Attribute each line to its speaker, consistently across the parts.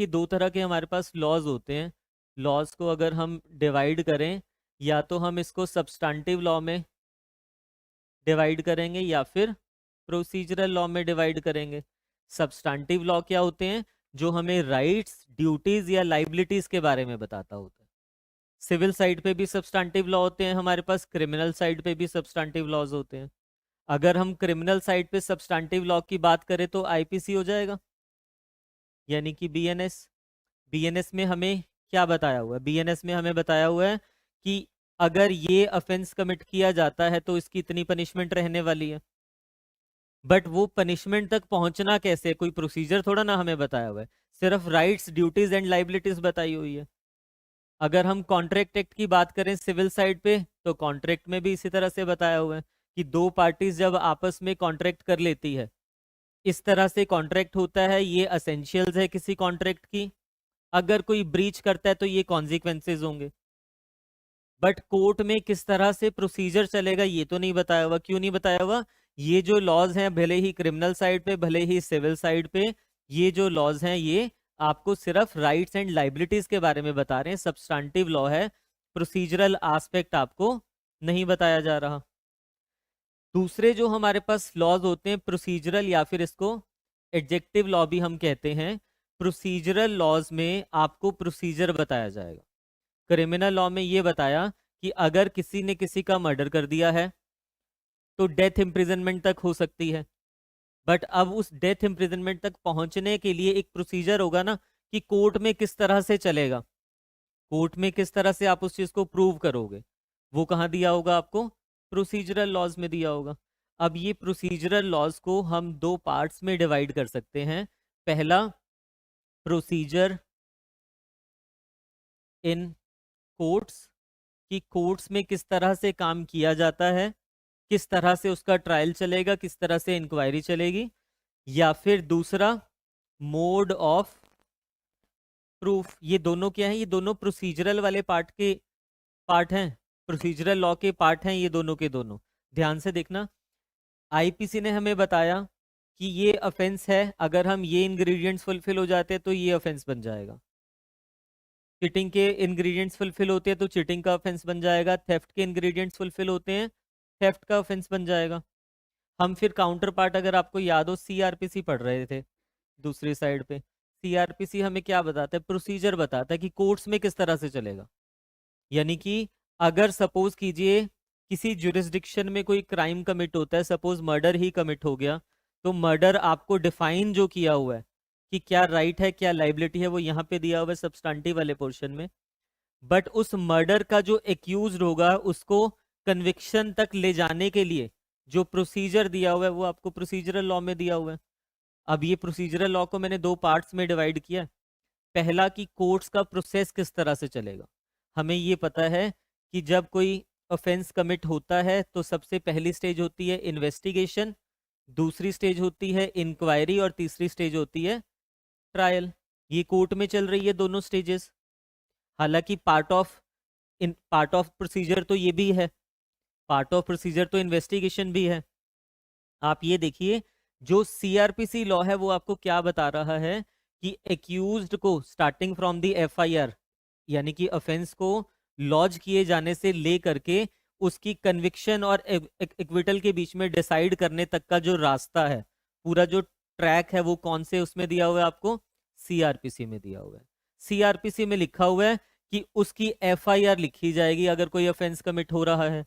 Speaker 1: देखिए दो तरह के हमारे पास लॉज होते हैं। लॉज को अगर हम डिवाइड करें, या तो हम इसको सब्सटेंटिव लॉ में डिवाइड करेंगे या फिर प्रोसीजरल लॉ में डिवाइड करेंगे। सब्सटेंटिव लॉ क्या होते हैं? जो हमें राइट्स, ड्यूटीज या लाइबिलिटीज के बारे में बताता होता है। सिविल साइड पे भी सब्सटेंटिव लॉ होते हैं हमारे पास, क्रिमिनल साइड पे भी सब्सटेंटिव लॉज होते हैं। अगर हम क्रिमिनल साइड पे सब्सटेंटिव लॉ की बात करें तो आईपीसी हो जाएगा, यानी कि बीएनएस। बीएनएस में हमें क्या बताया हुआ है? बीएनएस में हमें बताया हुआ है कि अगर ये ऑफेंस कमिट किया जाता है तो इसकी इतनी पनिशमेंट रहने वाली है। बट वो पनिशमेंट तक पहुंचना कैसे, कोई प्रोसीजर थोड़ा ना हमें बताया हुआ है, सिर्फ राइट्स, ड्यूटीज एंड लाइबिलिटीज बताई हुई है। अगर हम कॉन्ट्रैक्ट एक्ट की बात करें सिविल साइड पे, तो कॉन्ट्रैक्ट में भी इसी तरह से बताया हुआ है कि दो पार्टीज जब आपस में कॉन्ट्रैक्ट कर लेती है, इस तरह से कॉन्ट्रैक्ट होता है, ये असेंशियल्स है किसी कॉन्ट्रैक्ट की। अगर कोई ब्रीच करता है तो ये कॉन्सिक्वेंसेज होंगे। बट कोर्ट में किस तरह से प्रोसीजर चलेगा ये तो नहीं बताया हुआ। क्यों नहीं बताया हुआ? ये जो लॉज हैं, भले ही क्रिमिनल साइड पे भले ही सिविल साइड पे, ये जो लॉज हैं ये आपको सिर्फ राइट्स एंड लाइबिलिटीज के बारे में बता रहे हैं, सब्सटेंटिव लॉ है, प्रोसीजरल एस्पेक्ट आपको नहीं बताया जा रहा। दूसरे जो हमारे पास लॉज होते हैं प्रोसीजरल, या फिर इसको एडजेक्टिव लॉ भी हम कहते हैं। प्रोसीजरल लॉज में आपको प्रोसीजर बताया जाएगा। क्रिमिनल लॉ में ये बताया कि अगर किसी ने किसी का मर्डर कर दिया है तो डेथ इम्प्रिजनमेंट तक हो सकती है। बट अब उस डेथ इम्प्रिजनमेंट तक पहुंचने के लिए एक प्रोसीजर होगा ना, कि कोर्ट में किस तरह से चलेगा, कोर्ट में किस तरह से आप उस चीज को प्रूव करोगे, वो कहाँ दिया होगा आपको? प्रोसीजरल लॉज में दिया होगा। अब ये प्रोसीजरल लॉज को हम दो पार्ट्स में डिवाइड कर सकते हैं। पहला, प्रोसीजर इन कोर्ट्स, कि कोर्ट्स में किस तरह से काम किया जाता है, किस तरह से उसका ट्रायल चलेगा, किस तरह से इंक्वायरी चलेगी। या फिर दूसरा, मोड ऑफ प्रूफ। ये दोनों क्या है? ये दोनों प्रोसीजरल वाले पार्ट हैं, प्रोसीजरल लॉ के पार्ट हैं ये दोनों के दोनों। ध्यान से देखना, आईपीसी ने हमें बताया कि ये ऑफेंस है, अगर हम ये इंग्रेडिएंट्स फुलफिल हो जाते हैं तो ये ऑफेंस बन जाएगा। चीटिंग के इंग्रेडिएंट्स फुलफिल होते हैं तो चीटिंग का ऑफेंस बन जाएगा। थेफ्ट के इंग्रेडिएंट्स फुलफिल होते हैं, थेफ्ट का ऑफेंस बन जाएगा। हम फिर काउंटर पार्ट, अगर आपको याद हो, सीआरपीसी पढ़ रहे थे दूसरी साइड पे। सीआरपीसी हमें क्या बताता है? प्रोसीजर बताता है कि कोर्ट्स में किस तरह से चलेगा। यानी कि अगर सपोज कीजिए किसी जुरिस्डिक्शन में कोई क्राइम कमिट होता है, सपोज मर्डर ही कमिट हो गया, तो मर्डर आपको डिफाइन जो किया हुआ है कि क्या राइट है क्या लाइबिलिटी है, वो यहाँ पे दिया हुआ है सब्सटेंटिव वाले पोर्शन में। बट उस मर्डर का जो एक्यूज्ड होगा उसको कन्विक्शन तक ले जाने के लिए जो प्रोसीजर दिया हुआ है वो आपको प्रोसीजरल लॉ में दिया हुआ है। अब ये प्रोसीजरल लॉ को मैंने दो पार्ट्स में डिवाइड किया। पहला, कि कोर्ट्स का प्रोसेस किस तरह से चलेगा। हमें ये पता है कि जब कोई ऑफेंस कमिट होता है तो सबसे पहली स्टेज होती है इन्वेस्टिगेशन, दूसरी स्टेज होती है इंक्वायरी, और तीसरी स्टेज होती है ट्रायल। ये कोर्ट में चल रही है दोनों स्टेजेस। हालांकि पार्ट ऑफ प्रोसीजर तो ये भी है, पार्ट ऑफ प्रोसीजर तो इन्वेस्टिगेशन भी है। आप ये देखिए, जो सीआरपीसी लॉ है वो आपको क्या बता रहा है कि एक्यूज्ड को स्टार्टिंग फ्रॉम द एफआईआर, यानी कि ऑफेंस को लॉज किए जाने से ले करके उसकी कन्विक्शन और एक्विटल के बीच में डिसाइड करने तक का जो रास्ता है, पूरा जो ट्रैक है, वो कौन से उसमें दिया हुआ है आपको? सीआरपीसी में दिया हुआ है। सीआरपीसी में लिखा हुआ है कि उसकी एफआईआर लिखी जाएगी अगर कोई ऑफेंस कमिट हो रहा है।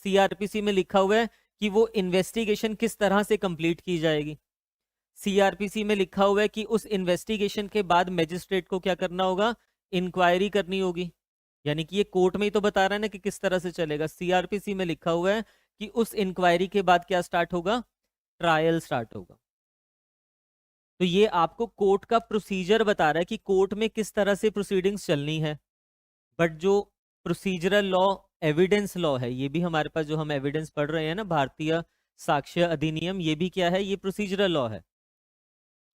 Speaker 1: सीआरपीसी में लिखा हुआ है कि वो इन्वेस्टिगेशन किस तरह से कंप्लीट की जाएगी। सीआरपीसी में लिखा हुआ है कि उस इन्वेस्टिगेशन के बाद मजिस्ट्रेट को क्या करना होगा? इंक्वायरी करनी होगी। यानी कि ये कोर्ट में ही तो बता रहा है ना कि किस तरह से चलेगा। सीआरपीसी में लिखा हुआ है कि उस इंक्वायरी के बाद क्या स्टार्ट होगा? ट्रायल स्टार्ट होगा। तो ये आपको कोर्ट का प्रोसीजर बता रहा है कि कोर्ट में किस तरह से प्रोसीडिंग्स चलनी है। बट जो प्रोसीजरल लॉ एविडेंस लॉ है, ये भी हमारे पास जो हम एविडेंस पढ़ रहे हैं ना, भारतीय साक्ष्य अधिनियम, ये भी क्या है? ये प्रोसीजरल लॉ है।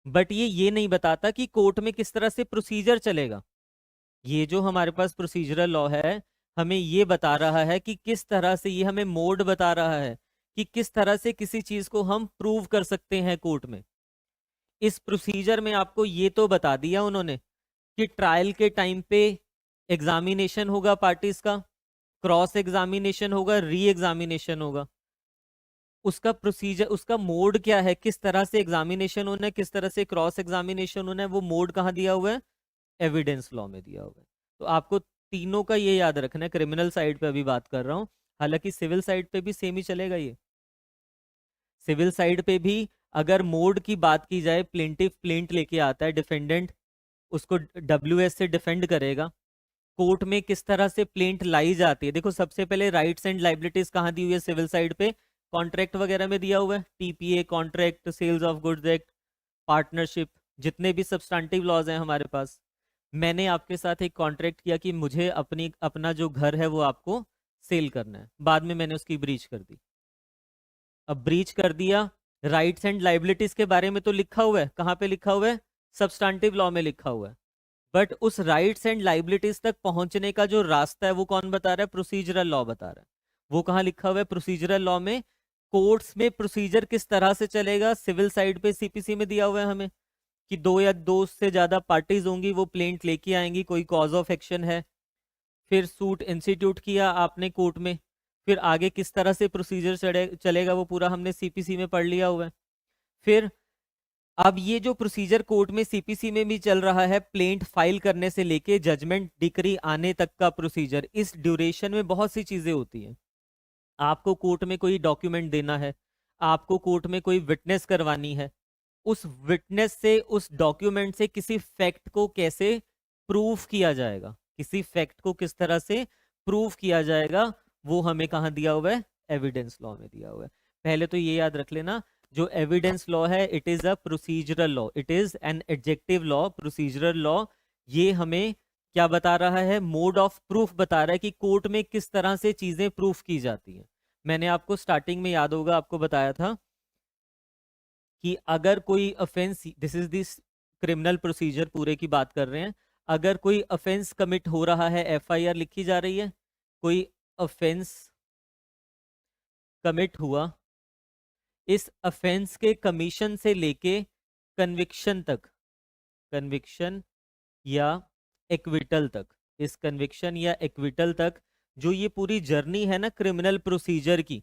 Speaker 1: बट ये नहीं बताता कि कोर्ट में किस तरह से प्रोसीजर चलेगा। ये जो हमारे पास प्रोसीजरल लॉ है हमें ये बता रहा है कि किस तरह से, ये हमें मोड बता रहा है कि किस तरह से किसी चीज को हम प्रूव कर सकते हैं कोर्ट में। इस प्रोसीजर में आपको ये तो बता दिया उन्होंने कि ट्रायल के टाइम पे एग्जामिनेशन होगा पार्टीज का, क्रॉस एग्जामिनेशन होगा, री एग्जामिनेशन होगा। उसका प्रोसीजर, उसका मोड क्या है, किस तरह से एग्जामिनेशन होना है, किस तरह से क्रॉस एग्जामिनेशन होना है, वो मोड कहाँ दिया हुआ है, एविडेंस लॉ में दिया हुआ है। तो आपको तीनों का ये याद रखना है। क्रिमिनल साइड पे अभी बात कर रहा हूँ, हालांकि सिविल साइड पे भी सेम ही चलेगा ये। सिविल साइड पे भी अगर मोड की बात की जाए, प्लेंटिफ प्लेंट लेके आता है, डिफेंडेंट उसको डब्ल्यूएस से डिफेंड करेगा। कोर्ट में किस तरह से प्लेंट लाई जाती है, देखो सबसे पहले राइट्स एंड लाइबिलिटीज कहाँ दी हुई है सिविल साइड पे, कॉन्ट्रैक्ट वगैरह में दिया हुआ है, TPA, contract, sales of goods act, partnership, जितने भी सब्सटेंटिव लॉज हैं हमारे पास। मैंने आपके साथ एक कॉन्ट्रैक्ट किया कि मुझे अपना जो घर है वो आपको सेल करना है, बाद में मैंने उसकी ब्रीच कर दी। अब ब्रीच कर दिया, राइट्स एंड लाइबिलिटीज के बारे में तो लिखा हुआ है, कहाँ पे लिखा हुआ है, सब्सटेंटिव लॉ में लिखा हुआ है। बट उस राइट्स एंड लाइबिलिटीज तक पहुंचने का जो रास्ता है वो कौन बता रहा है, प्रोसीजरल लॉ बता रहा है। वो कहाँ लिखा हुआ है, प्रोसीजरल लॉ में। कोर्ट्स में प्रोसीजर किस तरह से चलेगा, सिविल साइड पे सीपीसी में दिया हुआ है हमें कि दो या दो से ज्यादा पार्टीज होंगी, वो प्लेंट लेके आएंगी, कोई कॉज ऑफ एक्शन है, फिर सूट इंस्टीट्यूट किया आपने कोर्ट में, फिर आगे किस तरह से प्रोसीजर चलेगा वो पूरा हमने सीपीसी में पढ़ लिया हुआ है। फिर अब ये जो प्रोसीजर कोर्ट में सीपीसी में भी चल रहा है, प्लेंट फाइल करने से लेके जजमेंट डिक्री आने तक का प्रोसीजर, इस ड्यूरेशन में बहुत सी चीजें होती हैं। आपको कोर्ट में कोई डॉक्यूमेंट देना है, आपको कोर्ट में कोई विटनेस करवानी है, उस विटनेस से, उस डॉक्यूमेंट से किसी फैक्ट को कैसे प्रूफ किया जाएगा, किसी फैक्ट को किस तरह से प्रूफ किया जाएगा, वो हमें कहाँ दिया हुआ है, एविडेंस लॉ में दिया हुआ है। पहले तो ये याद रख लेना, जो एविडेंस लॉ है it is a procedural law, it is an adjective law. Procedural law ये हमें क्या बता रहा है, मोड ऑफ प्रूफ बता रहा है कि कोर्ट में किस तरह से चीजें प्रूफ की जाती हैं। मैंने आपको स्टार्टिंग में याद होगा आपको बताया था कि अगर कोई offence, this is this criminal procedure पूरे की बात कर रहे हैं, अगर कोई अफेंस कमिट हो रहा है, एफआईआर लिखी जा रही है, कोई अफेंस कमिट हुआ, इस अफेंस के कमीशन से लेके कन्विक्शन तक, कन्विक्शन या एक्विटल तक, इस कन्विक्शन या एक्विटल तक जो ये पूरी जर्नी है ना क्रिमिनल प्रोसीजर की,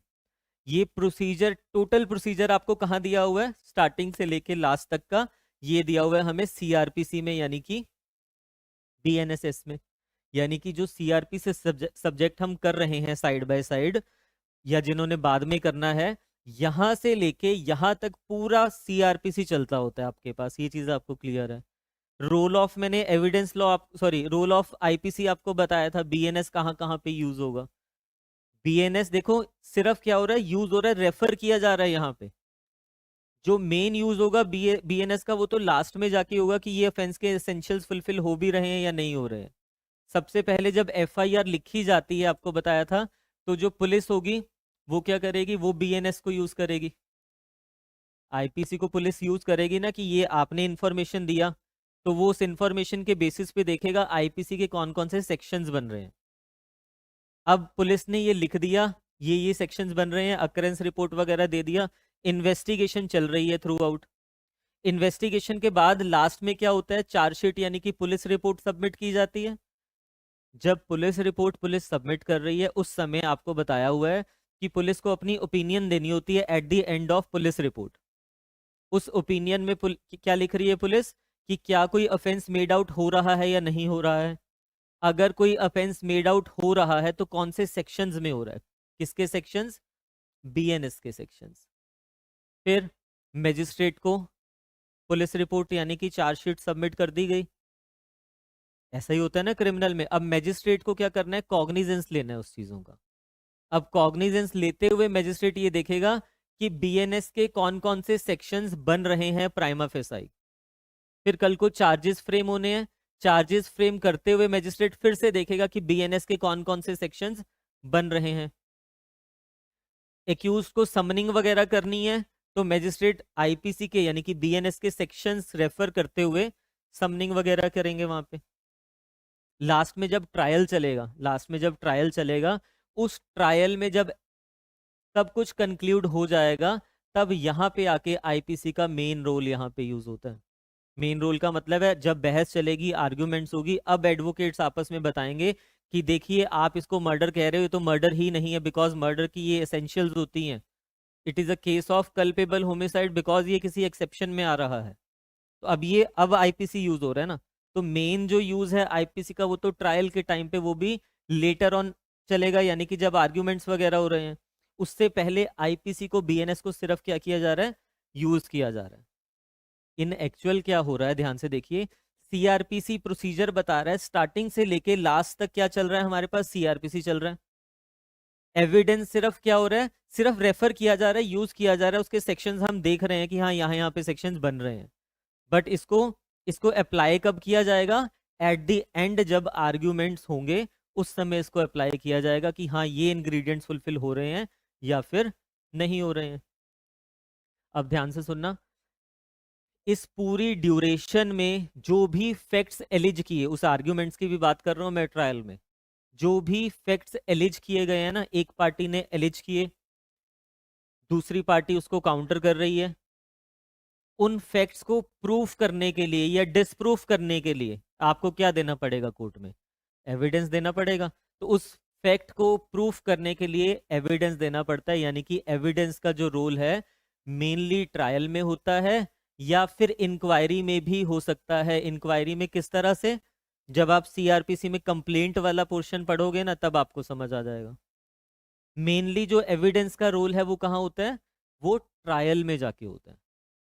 Speaker 1: ये प्रोसीजर, टोटल प्रोसीजर आपको कहाँ दिया हुआ है, स्टार्टिंग से लेके लास्ट तक का ये दिया हुआ है हमें सीआरपीसी में, यानी कि बीएनएसएस में। यानी कि जो सीआरपी से सब्जेक्ट हम कर रहे हैं साइड बाय साइड, या जिन्होंने बाद में करना है, यहां से लेके यहां तक पूरा सीआरपीसी चलता होता है आपके पास। ये चीज आपको क्लियर है। रोल ऑफ, मैंने evidence law, sorry role of IPC आपको बताया था, बीएनएस कहाँ कहाँ पे यूज होगा। बीएनएस देखो सिर्फ क्या हो रहा है, यूज हो रहा है, रेफर किया जा रहा है यहाँ पे। जो मेन यूज होगा बीएनएस का वो तो लास्ट में जाके होगा कि ये ऑफेंस के एसेंशियल्स फुलफिल हो भी रहे हैं या नहीं हो रहे हैं। सबसे पहले जब एफआईआर लिखी जाती है, आपको बताया था, तो जो पुलिस होगी वो क्या करेगी, वो बीएनएस को यूज करेगी। आईपीसी को पुलिस यूज करेगी ना कि ये आपने इंफॉर्मेशन दिया, तो वो उस इंफॉर्मेशन के बेसिस पे देखेगा आईपीसी के कौन कौन से सेक्शंस बन रहे हैं। अब पुलिस ने ये लिख दिया, ये सेक्शंस बन रहे हैं, अकरेंस रिपोर्ट वगैरह दे दिया, इन्वेस्टिगेशन चल रही है थ्रू आउट। इन्वेस्टिगेशन के बाद लास्ट में क्या होता है, चार्जशीट यानी कि पुलिस रिपोर्ट सबमिट की जाती है। जब पुलिस रिपोर्ट पुलिस सबमिट कर रही है, उस समय आपको बताया हुआ है कि पुलिस को अपनी ओपिनियन देनी होती है at the end of police report. उस ओपिनियन में क्या लिख रही है पुलिस, कि क्या कोई ऑफेंस मेड आउट हो रहा है या नहीं हो रहा है। अगर कोई ऑफेंस मेड आउट हो रहा है तो कौन से सेक्शंस में हो रहा है, किसके सेक्शंस, बीएनएस के सेक्शंस। फिर मजिस्ट्रेट को पुलिस रिपोर्ट यानी कि चार्जशीट सबमिट कर दी गई। ऐसा ही होता है ना क्रिमिनल में। अब मजिस्ट्रेट को क्या करना है, कॉग्निजेंस लेना है उस चीजों का। अब कॉग्निजेंस लेते हुए मजिस्ट्रेट ये देखेगा कि बीएनएस के कौन कौन से सेक्शंस बन रहे हैं प्राइमा फेसाई। फिर कल को चार्जेस फ्रेम होने हैं, चार्जेस फ्रेम करते हुए मजिस्ट्रेट फिर से देखेगा कि बीएनएस के कौन कौन से सेक्शंस बन रहे हैं। एक्यूज को समनिंग वगैरह करनी है, तो मजिस्ट्रेट आईपीसी के यानी कि बीएनएस के सेक्शंस रेफर करते हुए समनिंग वगैरह करेंगे वहां पे। लास्ट में जब ट्रायल चलेगा, लास्ट में जब ट्रायल चलेगा, उस ट्रायल में जब सब कुछ कंक्लूड हो जाएगा, तब यहाँ पे आके आईपीसी का मेन रोल यहाँ पे यूज होता है। मेन रोल का मतलब है जब बहस चलेगी, आर्ग्यूमेंट्स होगी, अब एडवोकेट्स आपस में बताएंगे कि देखिए आप इसको मर्डर कह रहे हो, तो मर्डर ही नहीं है, बिकॉज मर्डर की ये एसेंशियल्स होती हैं। It is a case of culpable homicide because ये किसी एक्सेप्शन में आ रहा है। तो अब आईपीसी यूज हो रहा है ना। तो मेन जो यूज है आईपीसी का वो तो ट्रायल के टाइम पे, वो भी लेटर ऑन चलेगा, यानी कि जब आर्ग्यूमेंट्स वगैरह हो रहे हैं। उससे पहले आईपीसी को, बीएनएस को सिर्फ क्या किया जा रहा है, यूज किया जा रहा है। इन एक्चुअल क्या हो रहा है, ध्यान से देखिए। सीआरपीसी प्रोसीजर बता रहा है स्टार्टिंग से लेके लास्ट तक क्या चल रहा है, हमारे पास सीआरपीसी चल रहा है। एविडेंस सिर्फ क्या हो रहा है, सिर्फ रेफर किया जा रहा है, यूज किया जा रहा है, उसके सेक्शंस हम देख रहे हैं कि हाँ यहाँ यहाँ पे सेक्शंस बन रहे हैं। बट इसको इसको अप्लाई कब किया जाएगा, एट द एंड जब आर्ग्यूमेंट्स होंगे, उस समय इसको अप्लाई किया जाएगा कि हाँ ये इंग्रेडिएंट्स फुलफिल हो रहे हैं या फिर नहीं हो रहे हैं। अब ध्यान से सुनना, इस पूरी ड्यूरेशन में जो भी फैक्ट्स एलिज किए, उस आर्ग्यूमेंट्स की भी बात कर रहा हूं मैं ट्रायल में, जो भी फैक्ट्स एलिज किए गए हैं ना, एक पार्टी ने एलिज किए, दूसरी पार्टी उसको काउंटर कर रही है, उन फैक्ट्स को प्रूफ करने के लिए या डिसप्रूफ करने के लिए आपको क्या देना पड़ेगा कोर्ट में, एविडेंस देना पड़ेगा। तो उस फैक्ट को प्रूफ करने के लिए एविडेंस देना पड़ता है, यानी कि एविडेंस का जो रोल है मेनली ट्रायल में होता है या फिर इंक्वायरी में भी हो सकता है। इंक्वायरी में किस तरह से, जब आप सीआरपीसी में कंप्लेंट वाला पोर्शन पढ़ोगे ना, तब आपको समझ आ जाएगा। मेनली जो एविडेंस का रोल है वो कहाँ होता है, वो ट्रायल में जाके होता है।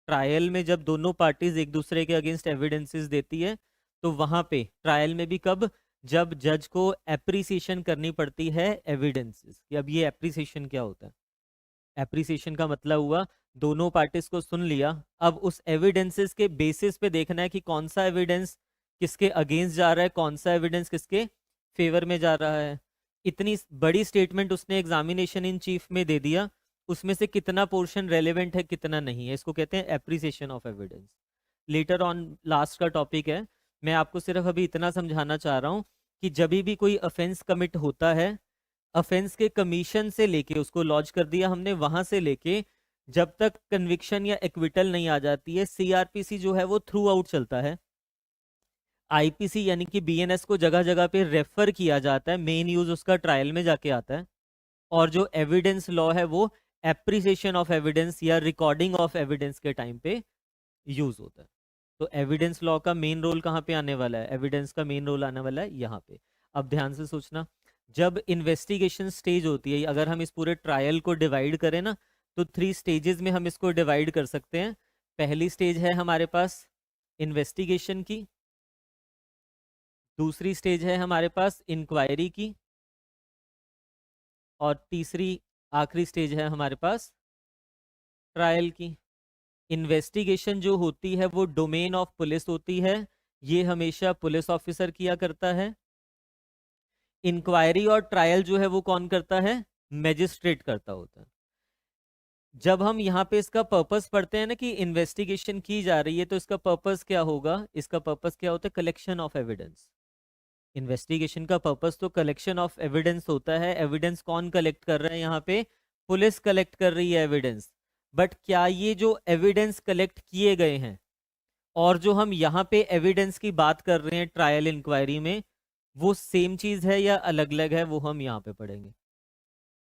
Speaker 1: ट्रायल में जब दोनों पार्टीज एक दूसरे के अगेंस्ट एविडेंसेस देती है, तो वहां पे ट्रायल में भी कब, जब जज को एप्रिसिएशन करनी पड़ती है एविडेंसेस कि अब ये एप्रिसिएशन क्या होता है। एप्रिसिएशन का मतलब हुआ दोनों पार्टीज को सुन लिया, अब उस एविडेंसेस के बेसिस पे देखना है कि कौन सा एविडेंस किसके अगेंस्ट जा रहा है, कौन सा एविडेंस किसके फेवर में जा रहा है। इतनी बड़ी स्टेटमेंट उसने एग्जामिनेशन इन चीफ में दे दिया, उसमें से कितना पोर्शन रेलेवेंट है कितना नहीं है, इसको कहते हैं appreciation of evidence. Later on last का टॉपिक है, मैं आपको सिर्फ अभी इतना समझाना चाह रहा हूँ कि जब भी कोई अफेंस कमिट होता है, अफेंस के कमीशन से लेके, उसको लॉन्च कर दिया हमने, वहां से लेके जब तक कन्विक्शन या एक्विटल नहीं आ जाती है, सीआरपीसी जो है वो थ्रू आउट चलता है। आईपीसी यानी कि बीएनएस को जगह जगह पे रेफर किया जाता है, मेन यूज उसका ट्रायल में जाके आता है। और जो एविडेंस लॉ है वो एप्रिसिएशन ऑफ एविडेंस या रिकॉर्डिंग ऑफ एविडेंस के टाइम पे यूज होता है। तो एविडेंस लॉ का मेन रोल कहाँ पे आने वाला है, एविडेंस का मेन रोल आने वाला है यहाँ पे। अब ध्यान से सोचना, जब इन्वेस्टिगेशन स्टेज होती है, अगर हम इस पूरे ट्रायल को डिवाइड करें ना, तो 3 स्टेजेस में हम इसको डिवाइड कर सकते हैं। पहली स्टेज है हमारे पास इन्वेस्टिगेशन की, दूसरी स्टेज है हमारे पास इंक्वायरी की, और तीसरी आखिरी स्टेज है हमारे पास ट्रायल की। इन्वेस्टिगेशन जो होती है वो डोमेन ऑफ पुलिस होती है, ये हमेशा पुलिस ऑफिसर किया करता है। इंक्वायरी और ट्रायल जो है वो कौन करता है, मैजिस्ट्रेट करता होता है। जब हम यहाँ पे इसका पर्पस पढ़ते हैं ना कि इन्वेस्टिगेशन की जा रही है, तो इसका पर्पस क्या होगा, इसका पर्पस क्या होता है, कलेक्शन ऑफ एविडेंस। इन्वेस्टिगेशन का पर्पस तो कलेक्शन ऑफ एविडेंस होता है। एविडेंस कौन कलेक्ट कर रहा है यहाँ पे, पुलिस कलेक्ट कर रही है एविडेंस। बट क्या ये जो एविडेंस कलेक्ट किए गए हैं और जो हम यहाँ पे एविडेंस की बात कर रहे हैं ट्रायल इंक्वायरी में, वो सेम चीज है या अलग अलग है, वो हम यहाँ पे पढ़ेंगे।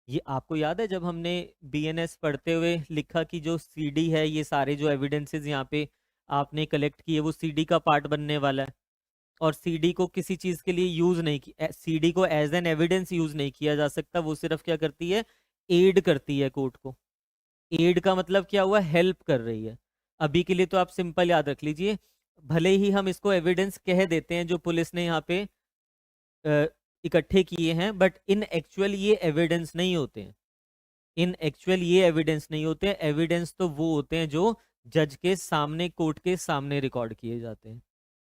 Speaker 1: ये आपको याद है जब हमने बीएनएस पढ़ते हुए लिखा कि जो सीडी है, ये सारे जो एविडेंसेस यहाँ पे आपने कलेक्ट किए वो सीडी का पार्ट बनने वाला है। और सीडी को किसी चीज के लिए यूज नहीं की, सीडी को एज एन एविडेंस यूज नहीं किया जा सकता, वो सिर्फ क्या करती है, एड करती है कोर्ट को। एड का मतलब क्या हुआ, हेल्प कर रही है। अभी के लिए तो आप सिंपल याद रख लीजिए, भले ही हम इसको एविडेंस कह देते हैं जो पुलिस ने यहाँ पे इकट्ठे किए हैं, बट इन एक्चुअल ये एविडेंस नहीं होते हैं। इन एक्चुअल ये एविडेंस नहीं होते हैं। एविडेंस तो वो होते हैं जो जज के सामने, कोर्ट के सामने रिकॉर्ड किए जाते हैं।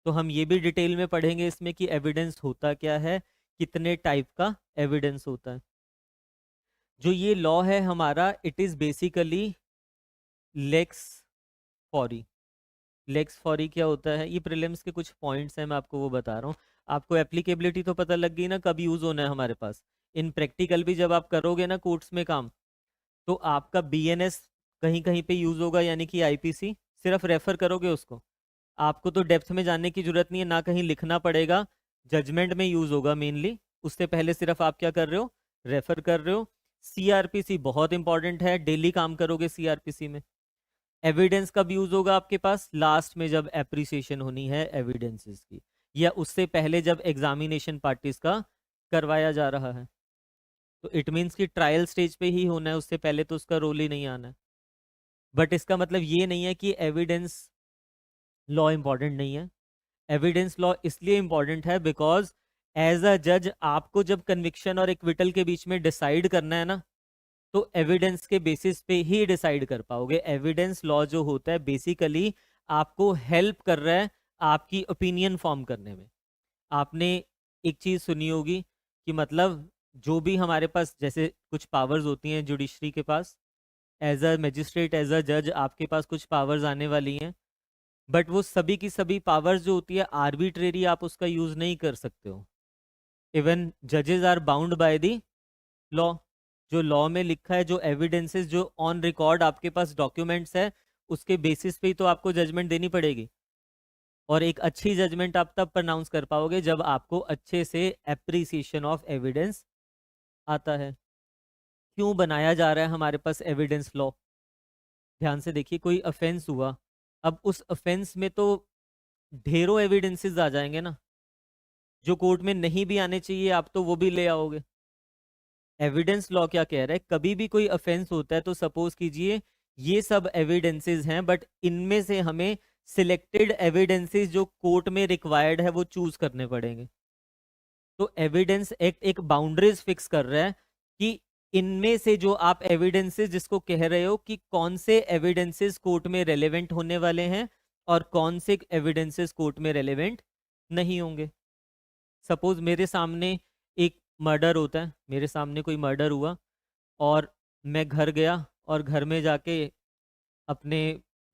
Speaker 1: तो हम ये भी डिटेल में पढ़ेंगे इसमें कि एविडेंस होता क्या है, कितने टाइप का एविडेंस होता है। जो ये लॉ है हमारा, it is basically lex fori. Lex fori क्या होता है, ये प्रीलिम्स के कुछ पॉइंट्स हैं, मैं आपको वो बता रहा हूँ। आपको एप्लीकेबिलिटी तो पता लग गई ना, कब यूज होना है हमारे पास। इन प्रैक्टिकल भी जब आप करोगे ना कोर्ट्स में काम, तो आपका बीएनएस कहीं कहीं पे यूज होगा, यानी कि आईपीसी सिर्फ रेफर करोगे उसको। आपको तो डेप्थ में जानने की जरूरत नहीं है, ना कहीं लिखना पड़ेगा, जजमेंट में यूज होगा मेनली। उससे पहले सिर्फ आप क्या कर रहे हो, रेफर कर रहे हो। सीआरपीसी बहुत इंपॉर्टेंट है, डेली काम करोगे सीआरपीसी में। एविडेंस कब यूज होगा आपके पास, लास्ट में जब एप्रिसिएशन होनी है एविडेंसेस की, या उससे पहले जब एग्जामिनेशन पार्टीज का करवाया जा रहा है। तो इट मीन्स कि ट्रायल स्टेज पे ही होना है, उससे पहले तो उसका रोल ही नहीं आना है। बट इसका मतलब ये नहीं है कि एविडेंस लॉ इंपॉर्टेंट नहीं है। एविडेंस लॉ इसलिए इंपॉर्टेंट है बिकॉज एज अ जज आपको जब कन्विक्शन और एक्विटल के बीच में डिसाइड करना है ना, तो एविडेंस के बेसिस पे ही डिसाइड कर पाओगे। एविडेंस लॉ जो होता है बेसिकली आपको हेल्प कर रहा है आपकी ओपिनियन फॉर्म करने में। आपने एक चीज सुनी होगी कि मतलब जो भी हमारे पास जैसे कुछ पावर्स होती हैं जुडिशरी के पास, as a magistrate as a जज आपके पास कुछ पावर्स आने वाली हैं, बट वो सभी की सभी पावर्स जो होती है आर्बिट्रेरी, आप उसका यूज नहीं कर सकते हो। इवन जजेस are bound by the law. जो लॉ में लिखा है, जो एविडेंसेस जो ऑन रिकॉर्ड आपके पास डॉक्यूमेंट्स है, उसके बेसिस पे ही तो आपको जजमेंट देनी पड़ेगी। और एक अच्छी जजमेंट आप तब प्रोनाउंस कर पाओगे जब आपको अच्छे से एप्रिसिएशन ऑफ एविडेंस आता है। क्यों बनाया जा रहा है हमारे पास एविडेंस लॉ, ध्यान से देखिए। कोई अफेंस हुआ, अब उस अफेंस में तो ढेरों एविडेंसेस आ जाएंगे ना, जो कोर्ट में नहीं भी आने चाहिए आप तो वो भी ले आओगे। एविडेंस लॉ क्या कह रहा है, कभी भी कोई अफेंस होता है तो सपोज कीजिए ये सब एविडेंसेस हैं, बट इनमें से हमें सिलेक्टेड एविडेंसेस जो कोर्ट में रिक्वायर्ड है वो चूज करने पड़ेंगे। तो एविडेंस एक्ट एक बाउंड्रीज फिक्स कर रहा है कि इनमें से जो आप एविडेंसेस जिसको कह रहे हो कि कौन से एविडेंसेस कोर्ट में रेलेवेंट होने वाले हैं और कौन से एविडेंसेस कोर्ट में रेलेवेंट नहीं होंगे। सपोज मेरे सामने एक मर्डर होता है, मेरे सामने कोई मर्डर हुआ और मैं घर गया और घर में जाके अपने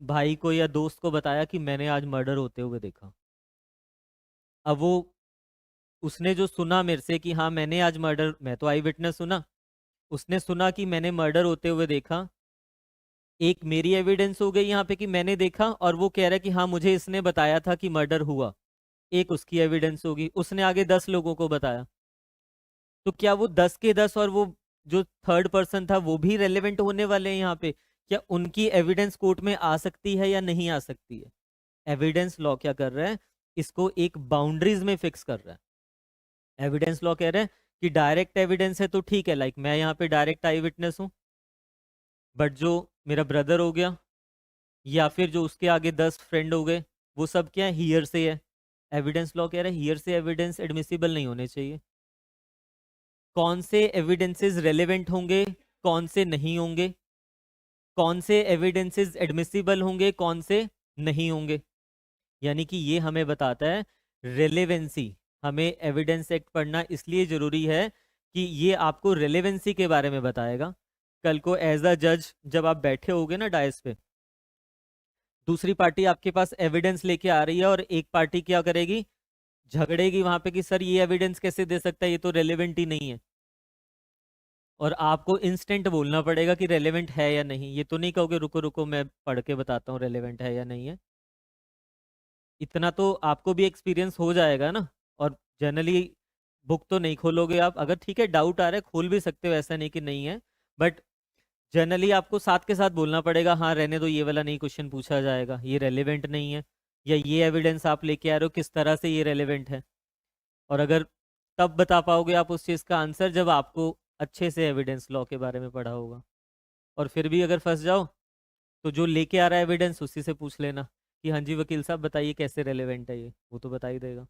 Speaker 1: भाई को या दोस्त को बताया कि मैंने आज मर्डर होते हुए देखा। अब वो उसने जो सुना मेरे से कि हाँ मैंने आज मर्डर, मैं तो आई विटनेस सुना, उसने सुना कि मैंने मर्डर होते हुए देखा। एक मेरी एविडेंस हो गई यहाँ पे कि मैंने देखा, और वो कह रहा है कि हाँ मुझे इसने बताया था कि मर्डर हुआ। एक उसकी एविडेंस होगी, उसने आगे 10 लोगों को बताया। तो क्या वो 10 के 10 और वो जो थर्ड पर्सन था वो भी रेलेवेंट होने वाले हैं यहाँ पे? क्या उनकी एविडेंस कोर्ट में आ सकती है या नहीं आ सकती है? एविडेंस लॉ क्या कर रहा है, इसको एक बाउंड्रीज में फिक्स कर रहा है। एविडेंस लॉ कह रहा है कि डायरेक्ट एविडेंस है तो ठीक है, लाइक मैं यहाँ पे डायरेक्ट आई विटनेस हूँ, बट जो मेरा ब्रदर हो गया या फिर जो उसके आगे 10 फ्रेंड हो गए, वो सब क्या है, हियर से है। एविडेंस लॉ कह रहा है हियर से एविडेंस एडमिसिबल नहीं होने चाहिए। कौन से एविडेंसेस रेलेवेंट होंगे, कौन से नहीं होंगे, कौन से एविडेंसेस एडमिसिबल होंगे, कौन से नहीं होंगे, यानी कि ये हमें बताता है रेलेवेंसी। हमें एविडेंस एक्ट पढ़ना इसलिए जरूरी है कि ये आपको रेलेवेंसी के बारे में बताएगा। कल को एज अ जज जब आप बैठे होगे ना डायस पे, दूसरी पार्टी आपके पास एविडेंस लेके आ रही है और एक पार्टी क्या करेगी, झगड़ेगी वहां पे कि सर ये एविडेंस कैसे दे सकता है, ये तो रेलेवेंट ही नहीं है। और आपको इंस्टेंट बोलना पड़ेगा कि रेलेवेंट है या नहीं। ये तो नहीं कहोगे रुको रुको मैं पढ़ के बताता हूँ रेलेवेंट है या नहीं है। इतना तो आपको भी एक्सपीरियंस हो जाएगा ना। और जनरली बुक तो नहीं खोलोगे आप, अगर ठीक है डाउट आ रहा है खोल भी सकते हो, ऐसा नहीं कि नहीं है, बट जनरली आपको साथ के साथ बोलना पड़ेगा हाँ रहने दो, ये वाला नहीं क्वेश्चन पूछा जाएगा, ये रेलेवेंट नहीं है, या ये एविडेंस आप लेके आ रहे हो किस तरह से ये रेलेवेंट है। और अगर तब बता पाओगे आप उस चीज़ का आंसर जब आपको अच्छे से एविडेंस लॉ के बारे में पढ़ा होगा। और फिर भी अगर फंस जाओ तो जो लेके आ रहा है एविडेंस उसी से पूछ लेना कि हाँ जी वकील साहब बताइए कैसे रेलेवेंट है ये, वो तो बता ही देगा।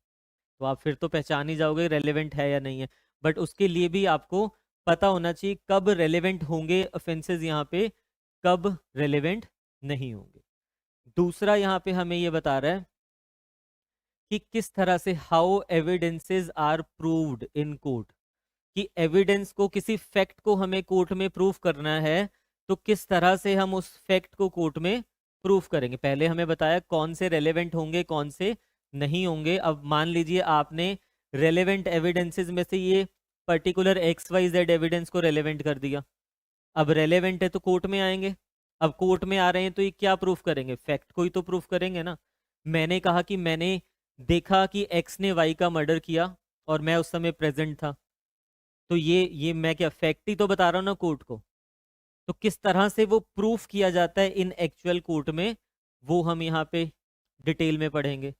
Speaker 1: तो आप फिर तो पहचान ही जाओगे रेलेवेंट है या नहीं है। बट उसके लिए भी आपको पता होना चाहिए कब रेलेवेंट होंगे ऑफेंसेस यहाँ पे, कब रेलेवेंट नहीं होंगे। दूसरा यहाँ पे हमें ये बता रहा है कि किस तरह से how evidences are proved in court, कि एविडेंस को, किसी फैक्ट को हमें कोर्ट में प्रूफ करना है तो किस तरह से हम उस फैक्ट को कोर्ट में प्रूफ करेंगे। पहले हमें बताया कौन से रेलेवेंट होंगे कौन से नहीं होंगे। अब मान लीजिए आपने रेलेवेंट एविडेंसेस में से ये पर्टिकुलर XYZ एविडेंस को रेलेवेंट कर दिया। अब रेलेवेंट है तो कोर्ट में आएंगे। अब कोर्ट में आ रहे हैं तो ये क्या प्रूफ करेंगे, फैक्ट को ही तो प्रूफ करेंगे ना। मैंने कहा कि मैंने देखा कि एक्स ने वाई का मर्डर किया और मैं उस समय प्रेजेंट था, तो ये मैं क्या फैक्ट ही तो बता रहा हूँ ना कोर्ट को। तो किस तरह से वो प्रूफ किया जाता है इन एक्चुअल कोर्ट में, वो हम यहाँ पे डिटेल में पढ़ेंगे।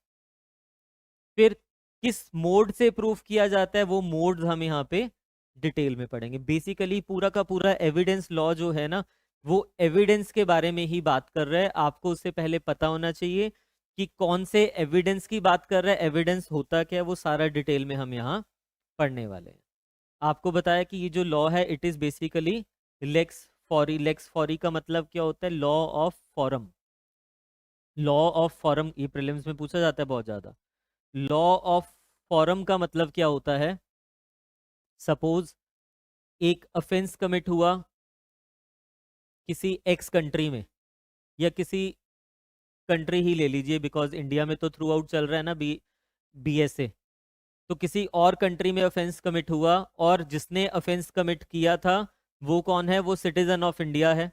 Speaker 1: फिर किस मोड से प्रूफ किया जाता है, वो मोड हम यहाँ पे डिटेल में पढ़ेंगे। बेसिकली पूरा का पूरा एविडेंस लॉ जो है ना, वो एविडेंस के बारे में ही बात कर रहा है। आपको उससे पहले पता होना चाहिए कि कौन से एविडेंस की बात कर रहा है, एविडेंस होता क्या है, वो सारा डिटेल में हम यहाँ पढ़ने वाले हैं। आपको बताया कि ये जो लॉ है it is basically lex fori. Lex fori का मतलब क्या होता है? Law of forum. Law of forum ये प्रीलिम्स में पूछा जाता है बहुत ज्यादा। लॉ ऑफ फॉरम का मतलब क्या होता है? सपोज एक ऑफेंस कमिट हुआ किसी एक्स कंट्री में, या किसी कंट्री ही ले लीजिए बिकॉज इंडिया में तो थ्रू आउट चल रहा है ना बीएसए। तो किसी और कंट्री में ऑफेंस कमिट हुआ और जिसने ऑफेंस कमिट किया था वो कौन है? वो सिटीजन ऑफ इंडिया है।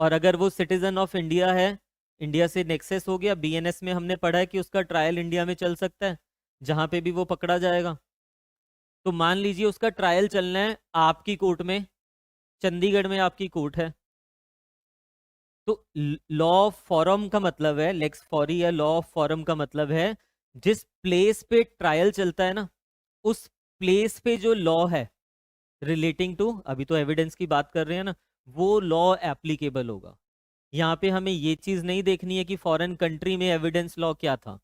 Speaker 1: और अगर वो सिटीजन ऑफ इंडिया है, इंडिया से नेक्सेस हो गया, बीएनएस में हमने पढ़ा है कि उसका ट्रायल इंडिया में चल सकता है जहां पे भी वो पकड़ा जाएगा। तो मान लीजिए उसका ट्रायल चलना है आपकी कोर्ट में, चंडीगढ़ में आपकी कोर्ट है। तो लॉ ऑफ फॉरम का मतलब है, लेक्स फॉरी या लॉ ऑफ फॉरम का मतलब है जिस प्लेस पे ट्रायल चलता है ना, उस प्लेस पे जो लॉ है रिलेटिंग टू, अभी तो एविडेंस की बात कर रहे हैं ना, वो लॉ एप्लीकेबल होगा। यहाँ पे हमें ये चीज नहीं देखनी है कि फॉरेन कंट्री में एविडेंस लॉ क्या था।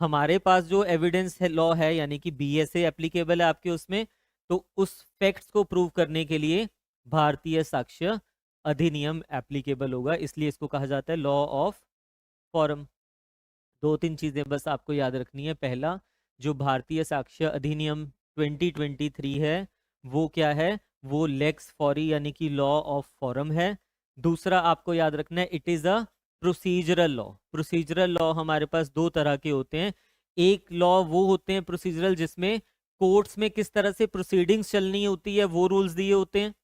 Speaker 1: हमारे पास जो एविडेंस है लॉ है, यानी कि बीएसए एप्लीकेबल है आपके उसमें, तो उस फैक्ट्स को प्रूव करने के लिए भारतीय साक्ष्य अधिनियम एप्लीकेबल होगा, इसलिए इसको कहा जाता है लॉ ऑफ फॉरम। दो तीन चीजें बस आपको याद रखनी है। पहला, जो भारतीय साक्ष्य अधिनियम 2023 है वो क्या है? वो लेक्स फॉरी यानी कि लॉ ऑफ फॉरम है। दूसरा आपको याद रखना है, it is a procedural law. Procedural law हमारे पास दो तरह के होते हैं। एक लॉ वो होते हैं प्रोसीजरल जिसमें कोर्ट्स में किस तरह से प्रोसीडिंग्स चलनी होती है वो रूल्स दिए होते हैं।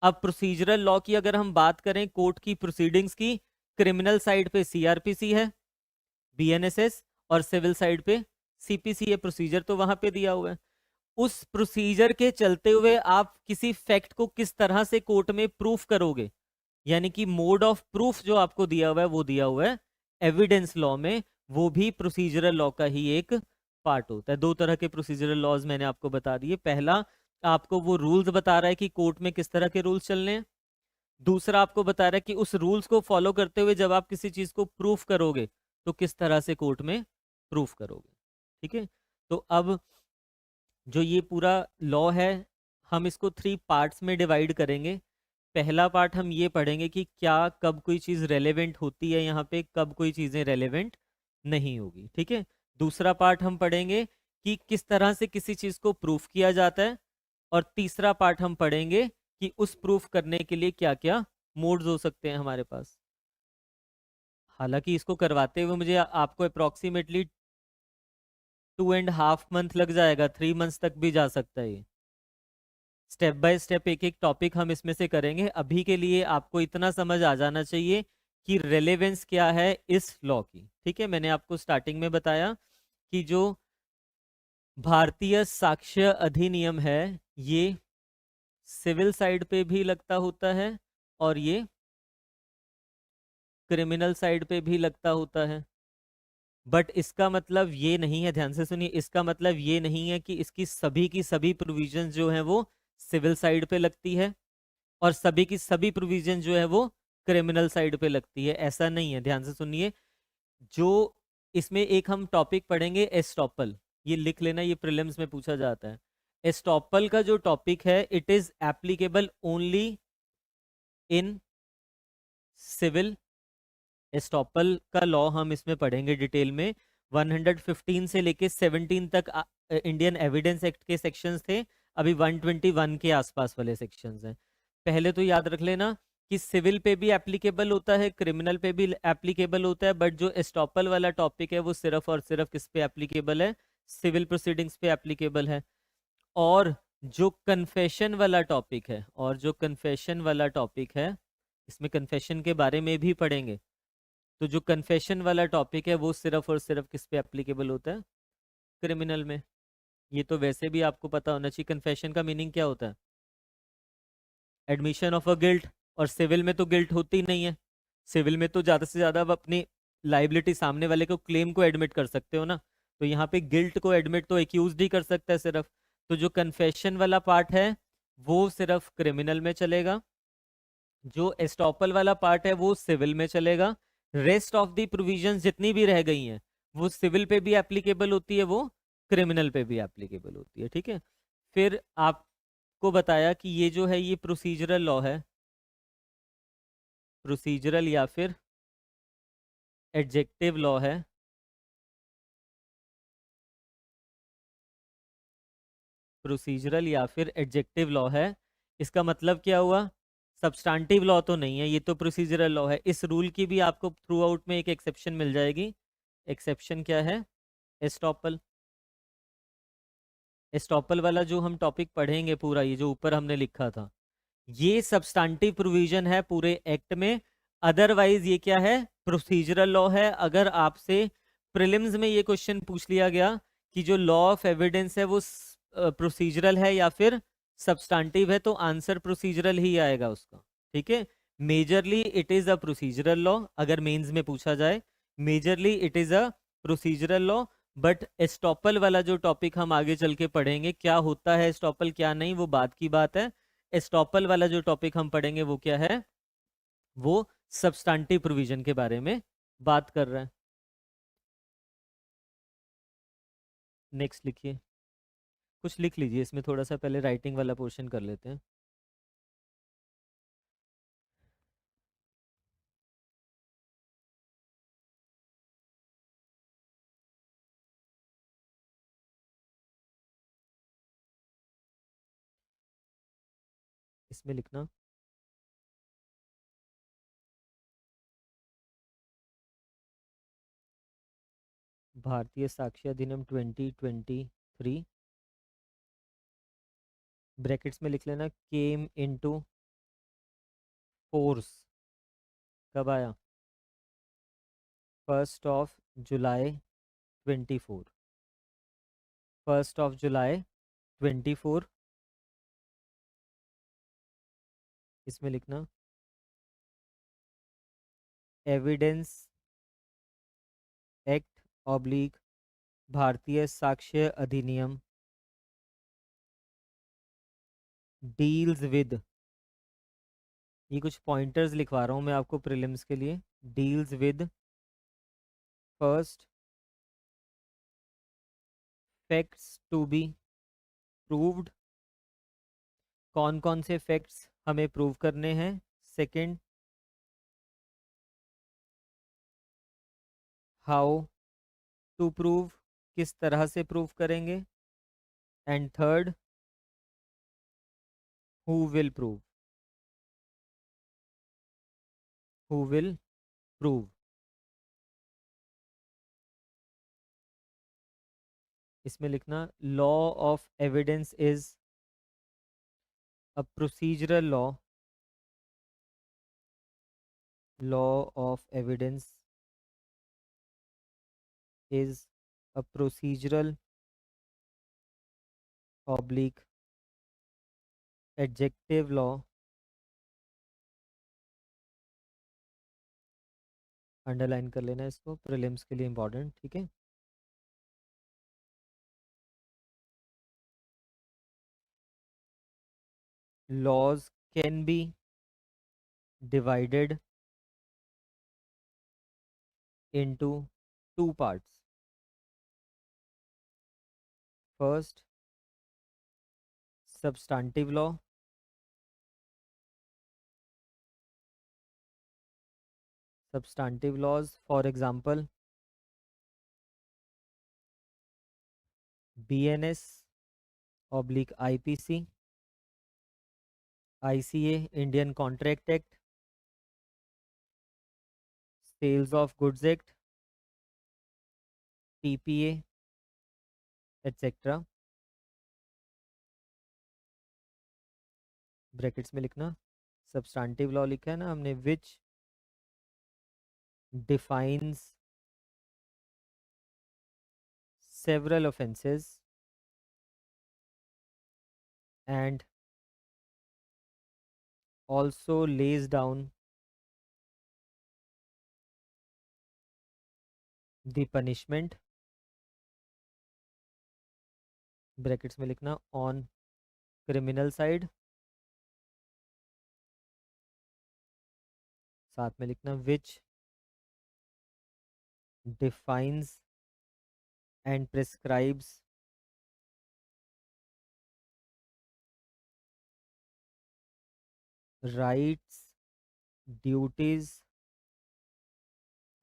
Speaker 1: अब प्रोसीजरल लॉ की अगर हम बात करें कोर्ट की प्रोसीडिंग्स की, क्रिमिनल साइड पे सीआरपीसी है, बीएनएसएस, और सिविल साइड पे सीपीसी है। प्रोसीजर तो वहां पे दिया हुआ है। उस प्रोसीजर के चलते हुए आप किसी फैक्ट को किस तरह से कोर्ट में प्रूफ करोगे, यानी कि मोड ऑफ प्रूफ जो आपको दिया हुआ है वो दिया हुआ है एविडेंस लॉ में। वो भी प्रोसीजरल लॉ का ही एक पार्ट होता है। दो तरह के प्रोसीजरल लॉज मैंने आपको बता दिए। पहला, आपको वो रूल्स बता रहा है कि कोर्ट में किस तरह के रूल्स चलने हैं। दूसरा, आपको बता रहा है कि उस रूल्स को फॉलो करते हुए जब आप किसी चीज को प्रूफ करोगे तो किस तरह से कोर्ट में प्रूफ करोगे। ठीक है, तो अब जो ये पूरा लॉ है हम इसको 3 पार्ट्स में डिवाइड करेंगे। पहला पार्ट हम ये पढ़ेंगे कि क्या कब कोई चीज़ रेलेवेंट होती है यहाँ पे, कब कोई चीज़ें रेलेवेंट नहीं होगी। ठीक है, दूसरा पार्ट हम पढ़ेंगे कि किस तरह से किसी चीज़ को प्रूफ किया जाता है। और तीसरा पार्ट हम पढ़ेंगे कि उस प्रूफ करने के लिए क्या क्या मोड्स हो सकते हैं हमारे पास। हालांकि इसको करवाते हुए मुझे आपको अप्रोक्सीमेटली 2.5 मंथ लग जाएगा, 3 मंथ्स तक भी जा सकता है ये। स्टेप बाय स्टेप एक एक टॉपिक हम इसमें से करेंगे। अभी के लिए आपको इतना समझ आ जाना चाहिए कि रेलेवेंस क्या है इस लॉ की। ठीक है, मैंने आपको स्टार्टिंग में बताया कि जो भारतीय साक्ष्य अधिनियम है ये सिविल साइड पे भी लगता होता है और ये क्रिमिनल साइड पे भी लगता होता है। बट इसका मतलब ये नहीं है, ध्यान से सुनिए, इसका मतलब ये नहीं है कि इसकी सभी की सभी प्रोविजन जो है वो सिविल साइड पे लगती है और सभी की सभी प्रोविजन जो है वो क्रिमिनल साइड पे लगती है, ऐसा नहीं है। ध्यान से सुनिए, जो इसमें एक हम टॉपिक पढ़ेंगे एस्टॉपल, ये लिख लेना, ये प्रीलिम्स में पूछा जाता है। एस्टॉपल का जो टॉपिक है it is applicable only in civil. Estoppel का लॉ हम इसमें पढ़ेंगे डिटेल में। 115 से लेके 17 तक इंडियन एविडेंस एक्ट के सेक्शंस थे, अभी 121 के आसपास वाले सेक्शंस हैं। पहले तो याद रख लेना कि सिविल पे भी एप्लीकेबल होता है, क्रिमिनल पे भी एप्लीकेबल होता है, बट जो एस्टॉपल वाला टॉपिक है वो सिर्फ और सिर्फ किस पे एप्लीकेबल है? सिविल प्रोसीडिंग्स पे एप्लीकेबल है। और जो कन्फेशन वाला टॉपिक है, और जो कन्फेशन वाला टॉपिक है, इसमें कन्फेशन के बारे में भी पढ़ेंगे। तो जो कन्फेशन वाला टॉपिक है वो सिर्फ और सिर्फ किस पे एप्लीकेबल होता है? क्रिमिनल में। ये तो वैसे भी आपको पता होना चाहिए, कन्फेशन का मीनिंग क्या होता है? Admission of a guilt. और सिविल में तो गिल्ट होती ही नहीं है। सिविल में तो ज़्यादा से ज़्यादा आप अपनी लाइबिलिटी सामने वाले को क्लेम को एडमिट कर सकते हो ना। तो यहाँ पे गिल्ट को एडमिट तो एक्यूज ही कर सकता है सिर्फ। तो जो कन्फेशन वाला पार्ट है वो सिर्फ क्रिमिनल में चलेगा। जो एस्टॉपल वाला पार्ट है वो सिविल में चलेगा। रेस्ट ऑफ दी प्रोविजंस जितनी भी रह गई हैं वो सिविल पे भी एप्लीकेबल होती है, वो क्रिमिनल पे भी एप्लीकेबल होती है। ठीक है। फिर आपको बताया कि ये जो है ये प्रोसीजरल लॉ है, प्रोसीजरल या फिर एडजेक्टिव लॉ है। प्रोसीजरल या फिर एडजेक्टिव लॉ है। इसका मतलब क्या हुआ? सब्सटैंटिव लॉ तो नहीं है, ये तो प्रोसीजरल लॉ है। इस रूल की भी आपको थ्रू आउट में एक एक्सेप्शन मिल जाएगी। एक्सेप्शन क्या है? एस्टॉपल। एस्टॉपल वाला जो हम टॉपिक पढ़ेंगे पूरा, ये जो ऊपर हमने लिखा था, ये सब्सटैंटिव प्रोविजन है पूरे एक्ट में। अदरवाइज ये क्या है? प्रोसीजरल लॉ है। अगर आपसे प्रीलिम्स में ये क्वेश्चन पूछ लिया गया कि जो लॉ ऑफ एविडेंस है वो प्रोसीजरल है या फिर सब्सटैंटिव है, तो आंसर प्रोसीजरल ही आएगा उसका। ठीक है। Majorly it is a procedural law, अगर मेंस में पूछा जाए। Majorly it is a procedural law. But estoppel वाला जो टॉपिक हम आगे चल के पढ़ेंगे, क्या होता है एस्टॉपल क्या नहीं, वो बात की बात है। एस्टॉपल वाला जो टॉपिक हम पढ़ेंगे वो क्या है? वो सब्सटैंटिव प्रोविजन के बारे में बात कर रहा है। नेक्स्ट लिखिए। कुछ लिख लीजिए इसमें, थोड़ा सा पहले राइटिंग वाला पोर्शन कर लेते हैं। इसमें लिखना भारतीय साक्ष्य अधिनियम 2023, ब्रैकेट्स में लिख लेना केम इनटू फोर्स कब आया? 1 जुलाई 24। 1 जुलाई 24। इसमें लिखना एविडेंस एक्ट ऑब्लिक भारतीय साक्ष्य अधिनियम डील्स विद, ये कुछ पॉइंटर्स लिखवा रहा हूँ मैं आपको प्रीलिम्स के लिए। Deals with first facts to be proved, कौन कौन से फैक्ट्स हमें प्रूव करने हैं। सेकंड, हाउ टू प्रूव, किस तरह से प्रूव करेंगे। And third, who will prove, who will prove. इसमें लिखना law of evidence is a procedural law, law of evidence is a procedural oblique adjective law. Underline कर लेना इसको, प्रीलिम्स के लिए इंपॉर्टेंट। ठीक है। Laws can be divided into two parts. First, substantive law, substantive laws, for example BNS oblique IPC, ICA Indian Contract Act, Sales of Goods Act, TPA, etc. Brackets में लिखना substantive law लिखा है ना हमने, विच defines several offenses and also lays down the punishment, brackets में लिखना, on criminal side, साथ में लिखना which defines and prescribes rights, duties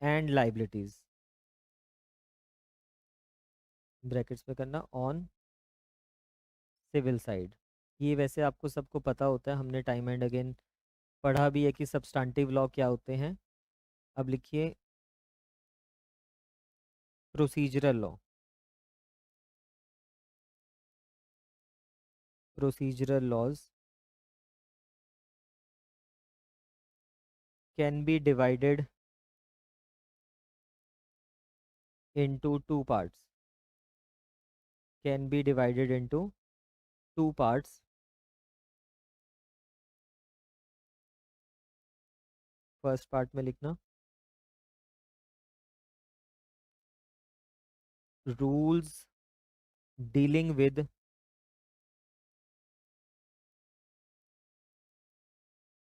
Speaker 1: and liabilities, brackets में करना, ऑन सिविल साइड। ये वैसे आपको सबको पता होता है, हमने टाइम एंड अगेन पढ़ा भी है कि सब्सटेंटिव लॉ क्या होते हैं। अब लिखिए procedural law. Procedural laws can be divided into two parts, can be divided into two parts. First part में लिखना rules dealing with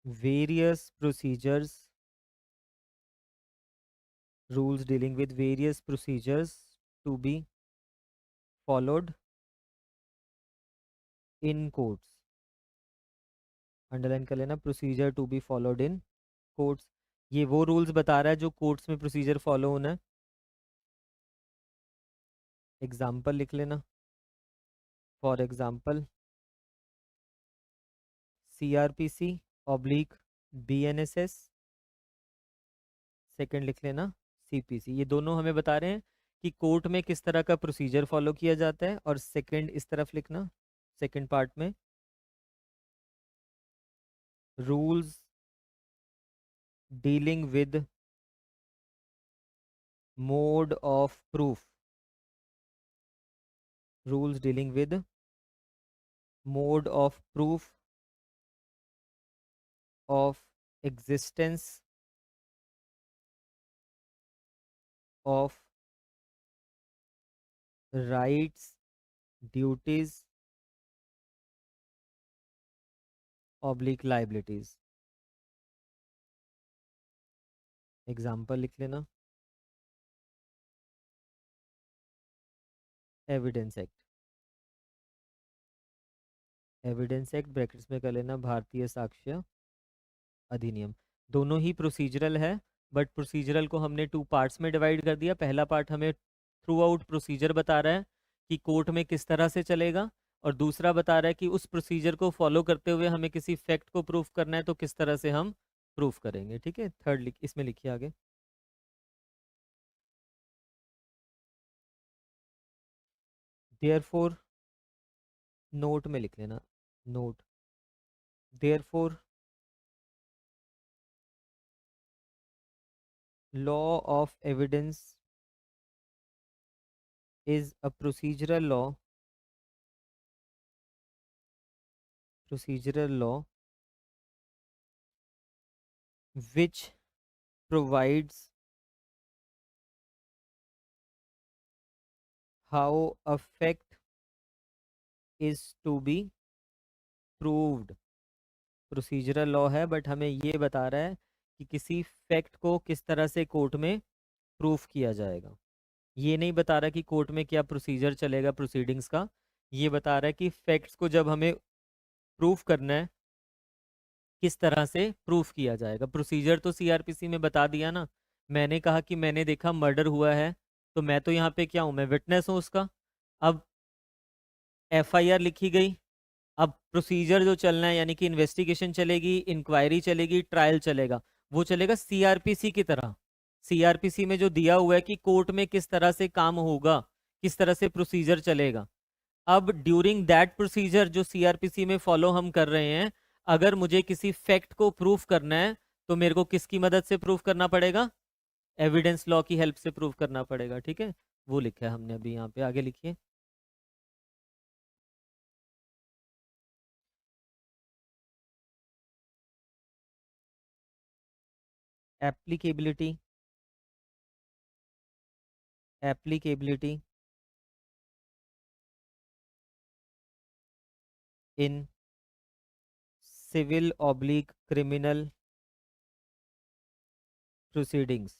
Speaker 1: various procedures, rules dealing with various procedures to be followed in courts, underline कर लेना, procedure to be followed in courts. ये वो rules बता रहा है जो कोर्ट्स में प्रोसीजर फॉलो होना है। एग्जाम्पल लिख लेना, for example CRPC oblique BNSS, second लिख लेना CPC। ये दोनों हमें बता रहे हैं कि कोर्ट में किस तरह का प्रोसीजर फॉलो किया जाता है। और सेकंड इस तरफ लिखना, सेकंड पार्ट में rules dealing with mode of proof, rules dealing with mode of proof of existence of rights, duties oblique liabilities. Example लिख लेना, evidence act, evidence act brackets में कर लेना भारतीय साक्ष्य अधिनियम। दोनों ही प्रोसीजरल है, बट प्रोसीजरल को हमने टू पार्ट्स में डिवाइड कर दिया। पहला पार्ट हमें थ्रू आउट प्रोसीजर बता रहा है कि कोर्ट में किस तरह से चलेगा, और दूसरा बता रहा है कि उस प्रोसीजर को फॉलो करते हुए हमें किसी फैक्ट को प्रूफ करना है तो किस तरह से हम प्रूफ करेंगे। ठीक है, थर्ड इसमें लिखिए आगे, देयरफॉर, नोट में लिख लेना, note, therefore law of evidence is a procedural law which provides how a fact is to be proved। Procedural law है बट हमें ये बता रहा है कि किसी फैक्ट को किस तरह से कोर्ट में प्रूफ किया जाएगा। ये नहीं बता रहा कि कोर्ट में क्या प्रोसीजर चलेगा प्रोसीडिंग्स का, ये बता रहा है कि फैक्ट्स को जब हमें प्रूफ करना है किस तरह से प्रूफ किया जाएगा। प्रोसीजर तो CRPC में बता दिया ना, मैंने कहा कि मैंने देखा मर्डर हुआ है, तो मैं तो यहाँ पे क्या हूँ, मैं विटनेस हूँ उसका। अब FIR लिखी गई, अब प्रोसीजर जो चलना है यानी कि इन्वेस्टिगेशन चलेगी, इंक्वायरी चलेगी, ट्रायल चलेगा, वो चलेगा CRPC की तरह। CRPC में जो दिया हुआ है कि कोर्ट में किस तरह से काम होगा, किस तरह से प्रोसीजर चलेगा। अब ड्यूरिंग दैट प्रोसीजर जो CRPC में फॉलो हम कर रहे हैं, अगर मुझे किसी फैक्ट को प्रूफ करना है तो मेरे को किसकी मदद से प्रूफ करना पड़ेगा, एविडेंस लॉ की हेल्प से प्रूव करना पड़ेगा, ठीक है। वो लिखा है हमने अभी यहाँ पे, आगे लिखिए। Applicability, applicability in civil oblique criminal proceedings.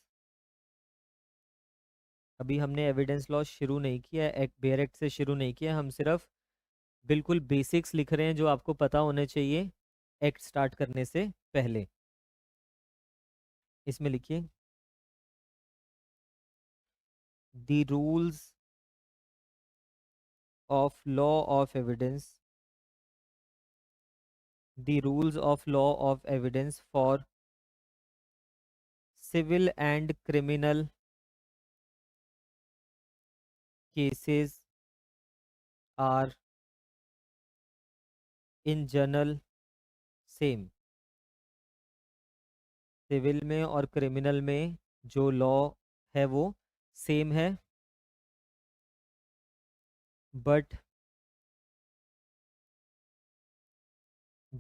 Speaker 1: अभी हमने एविडेंस लॉ शुरू नहीं किया, एक्ट बेयर एक्ट से शुरू नहीं किया, हम सिर्फ बिल्कुल बेसिक्स लिख रहे हैं जो आपको पता होने चाहिए एक्ट स्टार्ट करने से पहले। इसमें लिखिए, the rules of law of evidence, the rules of law of evidence for civil and criminal cases are in general same. Civil में और क्रिमिनल में जो लॉ है वो सेम है, but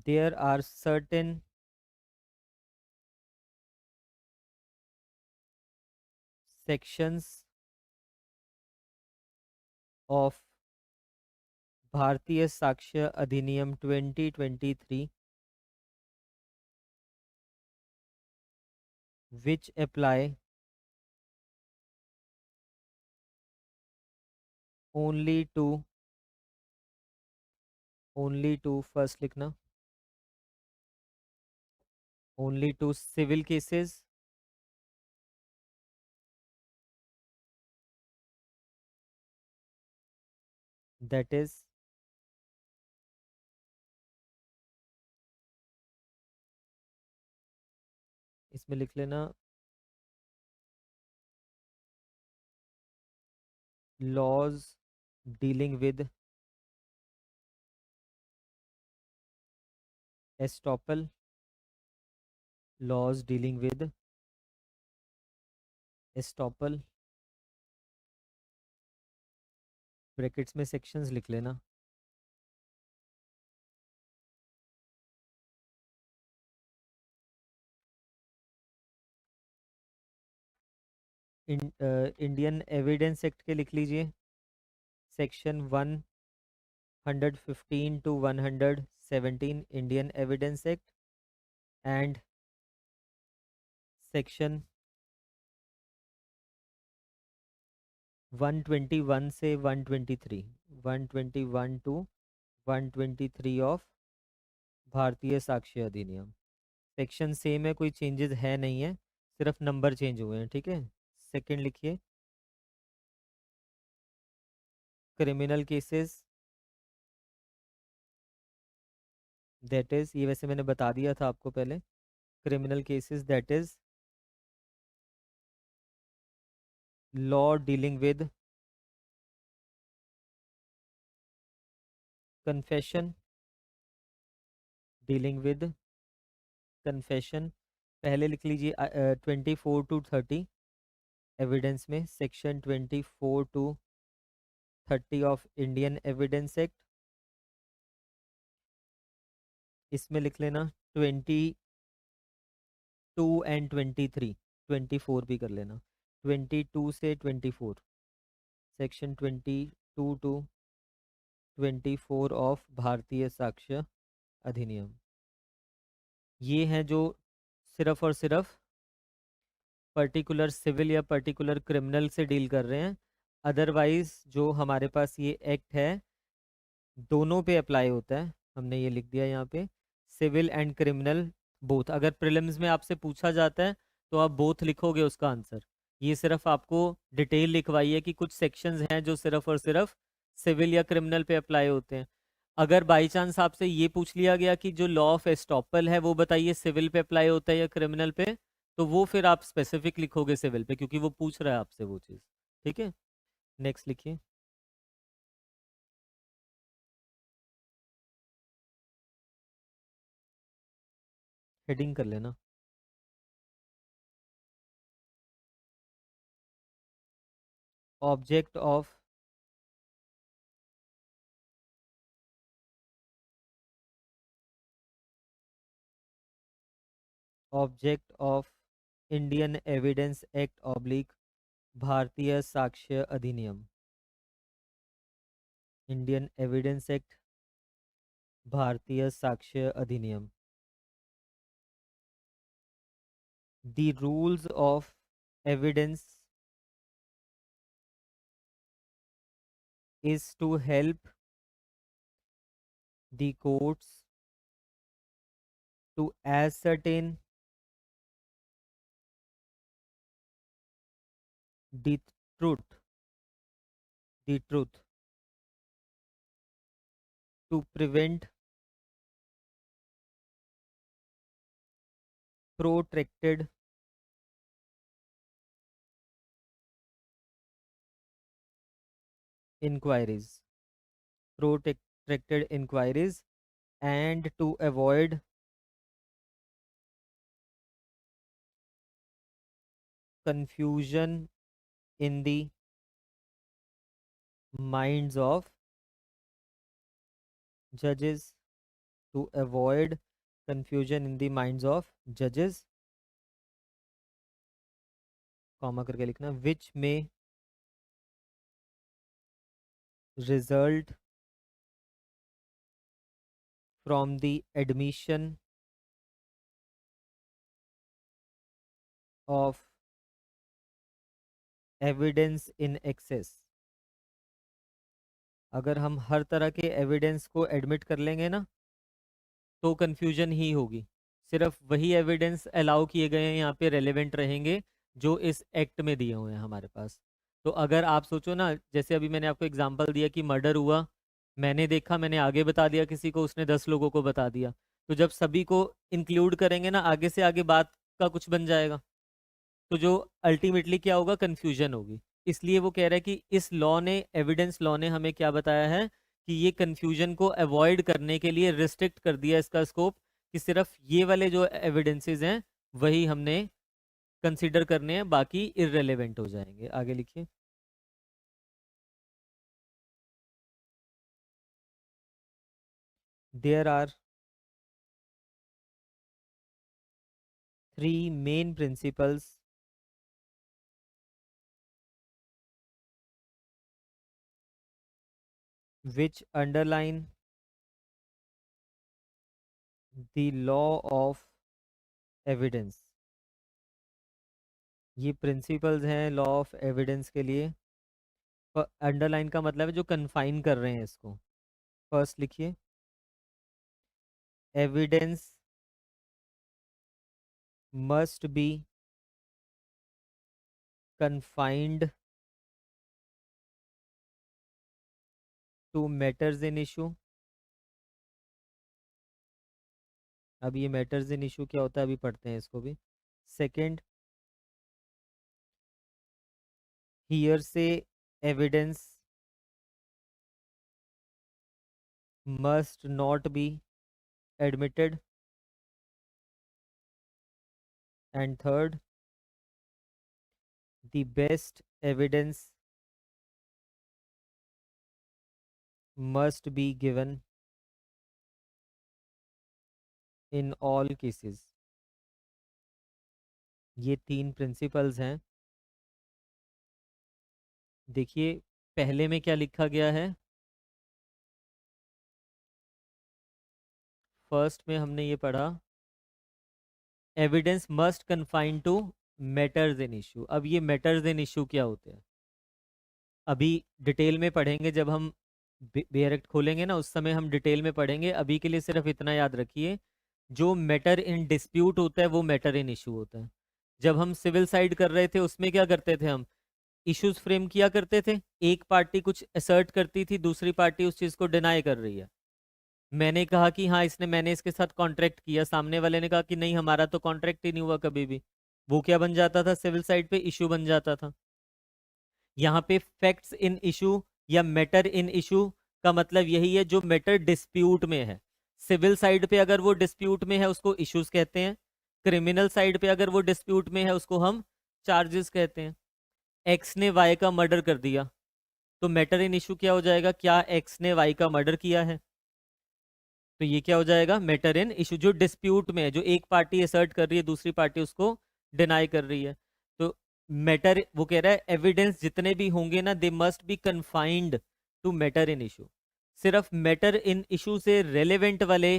Speaker 1: there are certain sections of Bharatiya Sakshya अधिनियम 2023 which apply only to, only to, first लिखना, only to civil cases, that is इसमें लिख लेना, laws dealing with estoppel, laws dealing with estoppel, brackets में सेक्शंस लिख लेना। इंडियन एविडेंस एक्ट के लिख लीजिए, section 115 to 117 Indian evidence act, and section 121 से 123, 121 टू 123 ऑफ भारतीय साक्ष्य अधिनियम। सेक्शन सेम है, कोई चेंजेस है नहीं है, सिर्फ नंबर चेंज हुए हैं, ठीक है। सेकंड लिखिए, क्रिमिनल केसेस, दैट इज, ये वैसे मैंने बता दिया था आपको पहले, criminal cases that is law dealing with confession, dealing with confession. पहले लिख लीजिए 24 to 30 एविडेंस में, section 24 to 30 of Indian evidence act. इसमें लिख लेना 22 and 23, 24 भी कर लेना, 22 से 24, section 22 to 24 of Bharatiya Sakshya अधिनियम। ये हैं जो सिर्फ और सिर्फ पर्टिकुलर सिविल या पर्टिकुलर क्रिमिनल से डील कर रहे हैं। अदरवाइज जो हमारे पास ये एक्ट है दोनों पे अप्लाई होता है, हमने ये लिख दिया यहाँ पे, सिविल एंड क्रिमिनल बोथ। अगर प्रीलिम्स में आपसे पूछा जाता है तो आप बोथ लिखोगे उसका आंसर। ये सिर्फ आपको डिटेल लिखवाई है कि कुछ सेक्शंस हैं जो सिर्फ और सिर्फ सिविल या क्रिमिनल पे अप्लाई होते हैं। अगर बाई चांस आपसे ये पूछ लिया गया कि जो लॉ ऑफ एस्टॉपल है वो बताइए सिविल पे अप्लाई होता है या क्रिमिनल पे, तो वो फिर आप स्पेसिफिक लिखोगे सिविल पे, क्योंकि वो पूछ रहा है आपसे वो चीज़, ठीक है। नेक्स्ट लिखिए, हेडिंग कर लेना। Object of Indian evidence act oblique भारतीय साक्ष्य अधिनियम, इंडियन एविडेंस एक्ट, भारतीय साक्ष्य अधिनियम। The rules of evidence is to help the courts to ascertain the truth, the truth, to prevent protracted inquiries, protracted inquiries, and to avoid confusion in the minds of judges, to avoid confusion in the minds of judges, comma करके लिखना, which may result from the admission of evidence in excess। अगर हम हर तरह के evidence को admit कर लेंगे ना तो कंफ्यूजन ही होगी। सिर्फ वही एविडेंस अलाउ किए गए हैं यहाँ पे रेलेवेंट रहेंगे जो इस एक्ट में दिए हुए हैं हमारे पास। तो अगर आप सोचो ना, जैसे अभी मैंने आपको एग्जांपल दिया कि मर्डर हुआ, मैंने देखा, मैंने आगे बता दिया किसी को, उसने 10 लोगों को बता दिया, तो जब सभी को इंक्लूड करेंगे ना आगे से आगे बात का कुछ बन जाएगा, तो जो अल्टीमेटली क्या होगा, कंफ्यूजन होगी। इसलिए वो कह रहा है कि इस लॉ ने, एविडेंस लॉ ने हमें क्या बताया है कि ये कंफ्यूजन को अवॉइड करने के लिए रिस्ट्रिक्ट कर दिया इसका स्कोप, कि सिर्फ ये वाले जो एविडेंसेस हैं वही हमने कंसीडर करने हैं, बाकी इररेलेवेंट हो जाएंगे। आगे लिखिए। There are 3 main principles which underline the law of evidence। ये प्रिंसिपल्स हैं लॉ ऑफ एविडेंस के लिए। अंडरलाइन का मतलब है जो कन्फाइन कर रहे हैं इसको। फर्स्ट लिखिए, evidence must be confined to matters in issue। अब ये मैटर्स इन इशू क्या होता है अभी पढ़ते हैं इसको भी। Second, hearsay evidence must not be admitted। and third, the best evidence must be given in all cases। ये 3 प्रिंसिपल्स हैं। देखिए पहले में क्या लिखा गया है, फर्स्ट में हमने ये पढ़ा, evidence must confine to matters in issue. अब ये मैटर्स इन इशू क्या होते हैं अभी डिटेल में पढ़ेंगे, जब हम बेयर एक्ट खोलेंगे ना उस समय हम डिटेल में पढ़ेंगे। अभी के लिए सिर्फ इतना याद रखिए, जो मैटर इन डिस्प्यूट होता है वो मैटर इन इशू होता है। जब हम सिविल साइड कर रहे थे उसमें क्या करते थे, हम इश्यूज फ्रेम किया करते थे। एक पार्टी कुछ असर्ट करती थी, दूसरी पार्टी उस चीज को डिनाई कर रही है। मैंने कहा कि हाँ इसने, मैंने इसके साथ कॉन्ट्रैक्ट किया, सामने वाले ने कहा कि नहीं हमारा तो कॉन्ट्रैक्ट ही नहीं हुआ कभी भी। वो क्या बन जाता था, सिविल साइड पे इशू बन जाता था। यहाँ पे फैक्ट्स इन इशू या मैटर इन इशू का मतलब यही है जो मैटर डिस्प्यूट में है। सिविल साइड पे अगर वो डिस्प्यूट में है उसको इश्यूज कहते हैं, क्रिमिनल साइड पे अगर वो डिस्प्यूट में है उसको हम चार्जेस कहते हैं। एक्स ने वाई का मर्डर कर दिया, तो मैटर इन इशू क्या हो जाएगा, क्या एक्स ने वाई का मर्डर किया है, तो ये क्या हो जाएगा, मैटर इन इशू। जो डिस्प्यूट में है, जो एक पार्टी असर्ट कर रही है, दूसरी पार्टी उसको डिनाई कर रही है, तो मैटर, वो कह रहा है एविडेंस जितने भी होंगे ना, they must be confined to matter in issue. सिर्फ मैटर इन इशू से रेलेवेंट वाले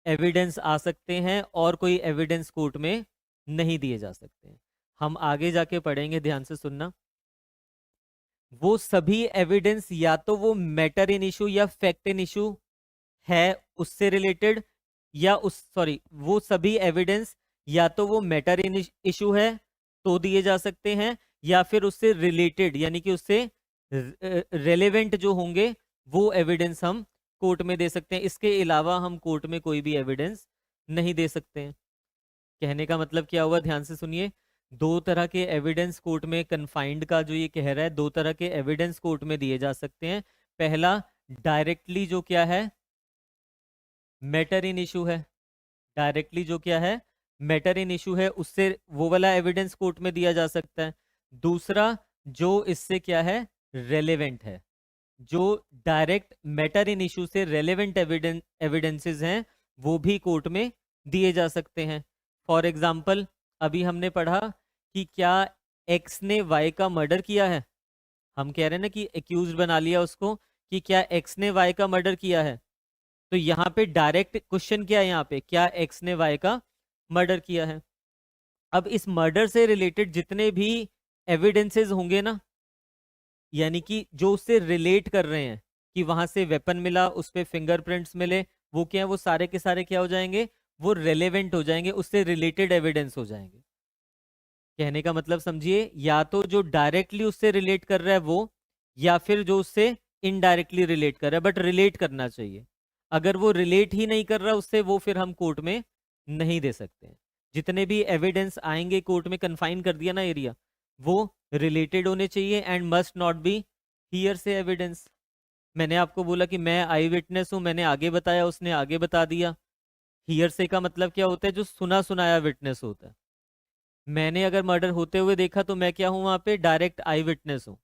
Speaker 1: एविडेंस आ सकते हैं और कोई एविडेंस कोर्ट में नहीं दिए जा सकते हैं। हम आगे जाके पढ़ेंगे, ध्यान से सुनना। वो सभी एविडेंस या तो वो मैटर इन इशू या फैक्ट इन इशू है उससे रिलेटेड, या उस सॉरी वो सभी एविडेंस या तो वो मैटर इन इशू है तो दिए जा सकते हैं, या फिर उससे रिलेटेड यानी कि उससे रेलेवेंट जो होंगे वो एविडेंस हम कोर्ट में दे सकते हैं। इसके अलावा हम कोर्ट में कोई भी एविडेंस नहीं दे सकते हैं। कहने का मतलब क्या हुआ, ध्यान से सुनिए। दो तरह के एविडेंस कोर्ट में, कन्फाइंड का जो ये कह रहा है, दो तरह के एविडेंस कोर्ट में दिए जा सकते हैं। पहला, डायरेक्टली जो क्या है, मैटर इन इशू है, डायरेक्टली जो क्या है, मैटर इन इशू है, उससे वो वाला एविडेंस कोर्ट में दिया जा सकता है। दूसरा, जो इससे क्या है, रेलेवेंट है, जो डायरेक्ट मैटर इन इशू से रेलेवेंट एविडेंसेस हैं वो भी कोर्ट में दिए जा सकते हैं। फॉर एग्जाम्पल, अभी हमने पढ़ा कि क्या एक्स ने वाई का मर्डर किया है। हम कह रहे हैं ना कि एक्यूज बना लिया उसको कि क्या एक्स ने वाई का मर्डर किया है, तो यहाँ पे डायरेक्ट क्वेश्चन क्या है, यहाँ पे क्या एक्स ने वाई का मर्डर किया है। अब इस मर्डर से रिलेटेड जितने भी एविडेंसेस होंगे ना, यानी कि जो उससे रिलेट कर रहे हैं कि वहां से वेपन मिला, उस पे फिंगरप्रिंट्स मिले, वो क्या है, वो सारे के सारे क्या हो जाएंगे, वो रेलेवेंट हो जाएंगे, उससे रिलेटेड एविडेंस हो जाएंगे। कहने का मतलब समझिए, या तो जो डायरेक्टली उससे रिलेट कर रहा है वो, या फिर जो उससे इनडायरेक्टली रिलेट कर रहा है, बट रिलेट करना चाहिए। अगर वो रिलेट ही नहीं कर रहा उससे, वो फिर हम कोर्ट में नहीं दे सकते। जितने भी एविडेंस आएंगे कोर्ट में, कन्फाइन कर दिया ना एरिया, वो रिलेटेड होने चाहिए and must not be here से एविडेंस। मैंने आपको बोला कि मैं आई विटनेस हूं, मैंने आगे बताया, उसने आगे बता दिया। हियर से का मतलब क्या होता है, जो सुना सुनाया विटनेस होता है। मैंने अगर मर्डर होते हुए देखा तो मैं क्या हूं, वहां पे डायरेक्ट आई विटनेस हूं।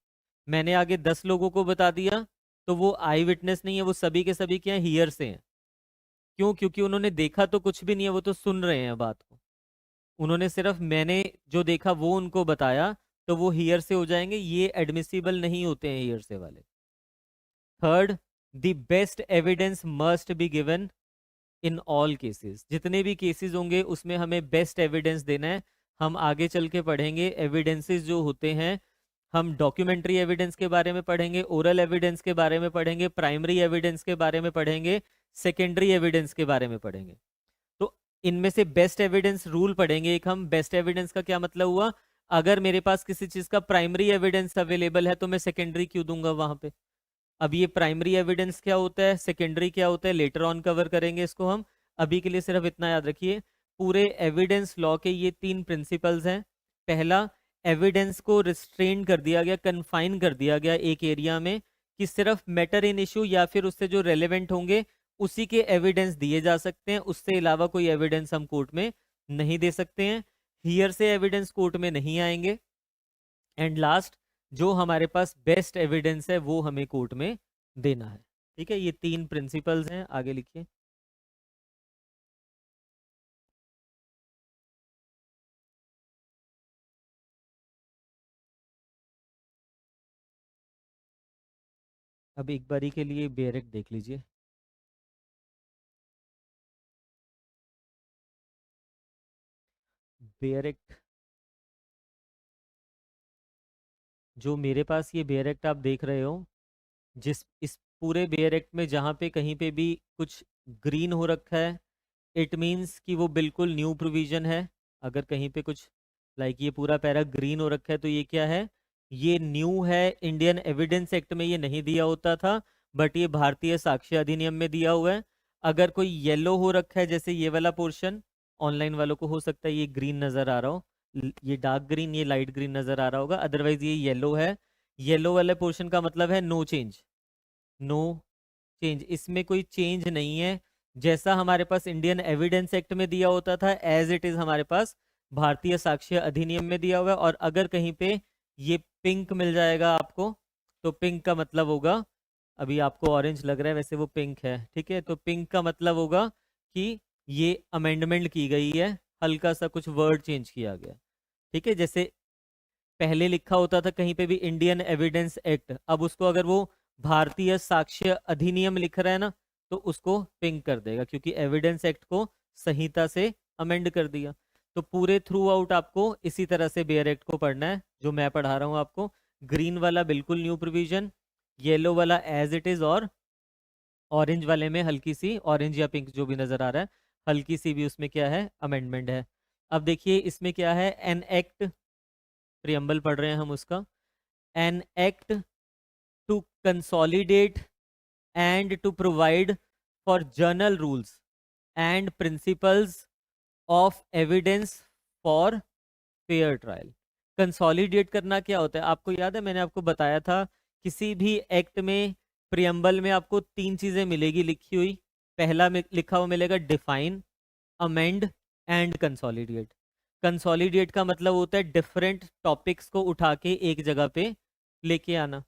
Speaker 1: मैंने आगे 10 लोगों को बता दिया तो वो आई विटनेस नहीं है, वो सभी के सभी क्या है, हियर से हैं। क्यों, क्योंकि उन्होंने देखा तो कुछ भी नहीं है, वो तो सुन रहे हैं बात को। उन्होंने सिर्फ मैंने जो देखा वो उनको बताया, तो वो हियर से हो जाएंगे, ये एडमिसिबल नहीं होते हैं हियर से वाले। Third, the best evidence must be given in all cases. जितने भी केसेस होंगे उसमें हमें बेस्ट एविडेंस देना है। हम आगे चल के पढ़ेंगे एविडेंसेस जो होते हैं, हम डॉक्यूमेंट्री एविडेंस के बारे में पढ़ेंगे, ओरल एविडेंस के बारे में पढ़ेंगे, प्राइमरी एविडेंस के बारे में पढ़ेंगे, सेकेंडरी एविडेंस के बारे में पढ़ेंगे। तो इनमें से बेस्ट एविडेंस रूल पढ़ेंगे एक हम। बेस्ट एविडेंस का क्या मतलब हुआ, अगर मेरे पास किसी चीज का प्राइमरी एविडेंस अवेलेबल है तो मैं सेकेंडरी क्यों दूंगा वहां पे। अब ये प्राइमरी एविडेंस क्या होता है, सेकेंडरी क्या होता है, लेटर ऑन कवर करेंगे इसको हम। अभी के लिए सिर्फ इतना याद रखिए, पूरे एविडेंस लॉ के ये 3 प्रिंसिपल्स हैं। पहला, एविडेंस को रिस्ट्रेन कर दिया गया, कन्फाइन कर दिया गया एक एरिया में, कि सिर्फ मैटर इन इशू या फिर उससे जो रेलेवेंट होंगे उसी के एविडेंस दिए जा सकते हैं, उससे अलावा कोई एविडेंस हम कोर्ट में नहीं दे सकते हैं। हियर से एविडेंस कोर्ट में नहीं आएंगे। एंड लास्ट, जो हमारे पास बेस्ट एविडेंस है वो हमें कोर्ट में देना है। ठीक है, ये 3 प्रिंसिपल्स हैं। आगे लिखिए। अब एक बारी के लिए बेरेक्ट देख लीजिए। बेरेक्ट, जो मेरे पास ये बेरेक्ट आप देख रहे हो, जिस इस पूरे बेरेक्ट में जहाँ पे कहीं पे भी कुछ ग्रीन हो रखा है, इट मीन्स कि वो बिल्कुल न्यू प्रोविजन है। अगर कहीं पे कुछ लाइक ये पूरा पैरा ग्रीन हो रखा है तो ये क्या है, ये न्यू है। इंडियन एविडेंस एक्ट में ये नहीं दिया होता था, बट ये भारतीय साक्ष्य अधिनियम में दिया हुआ है। अगर कोई येलो हो रखा है, जैसे ये वाला पोर्शन, ऑनलाइन वालों को हो सकता है ये ग्रीन नजर आ रहा हो, ये डार्क ग्रीन, ये लाइट ग्रीन नजर आ रहा होगा, अदरवाइज ये येलो है। येलो वाले पोर्शन का मतलब है नो चेंज, नो चेंज, इसमें कोई चेंज नहीं है। जैसा हमारे पास इंडियन एविडेंस एक्ट में दिया होता था, एज इट इज हमारे पास भारतीय साक्ष्य अधिनियम में दिया हुआ है। और अगर कहीं पे ये पिंक मिल जाएगा आपको। तो पिंक का मतलब होगा, अभी आपको ऑरेंज लग रहा है, वैसे वो पिंक है, ठीक है। तो पिंक का मतलब होगा कि ये अमेंडमेंट की गई है, हल्का सा कुछ वर्ड चेंज किया गया, ठीक है। जैसे पहले लिखा होता था कहीं पे भी इंडियन एविडेंस एक्ट, अब उसको अगर वो भारतीय साक्ष्य अधिनियम लिख रहा है ना, तो उसको पिंक कर देगा, क्योंकि एविडेंस एक्ट को संहिता से अमेंड कर दिया। तो पूरे थ्रू आउट आपको इसी तरह से बेयर एक्ट को पढ़ना है, जो मैं पढ़ा रहा हूँ आपको। ग्रीन वाला बिल्कुल न्यू प्रोविजन, येलो वाला एज इट इज, और ऑरेंज वाले में हल्की सी, ऑरेंज या पिंक जो भी नजर आ रहा है, हल्की सी भी उसमें क्या है, अमेंडमेंट है। अब देखिए इसमें क्या है, एन एक्ट, प्रियम्बल पढ़ रहे हैं हम उसका। An act to consolidate and to provide for journal rules and principles of evidence for fair trial। Consolidate करना क्या होता है, आपको याद है मैंने आपको बताया था, किसी भी एक्ट में प्रियम्बल में आपको तीन चीजें मिलेगी लिखी हुई। पहला में लिखा हुआ मिलेगा define, amend and consolidate. Consolidate का मतलब होता है डिफरेंट टॉपिक्स को उठा के एक जगह पे लेके आना।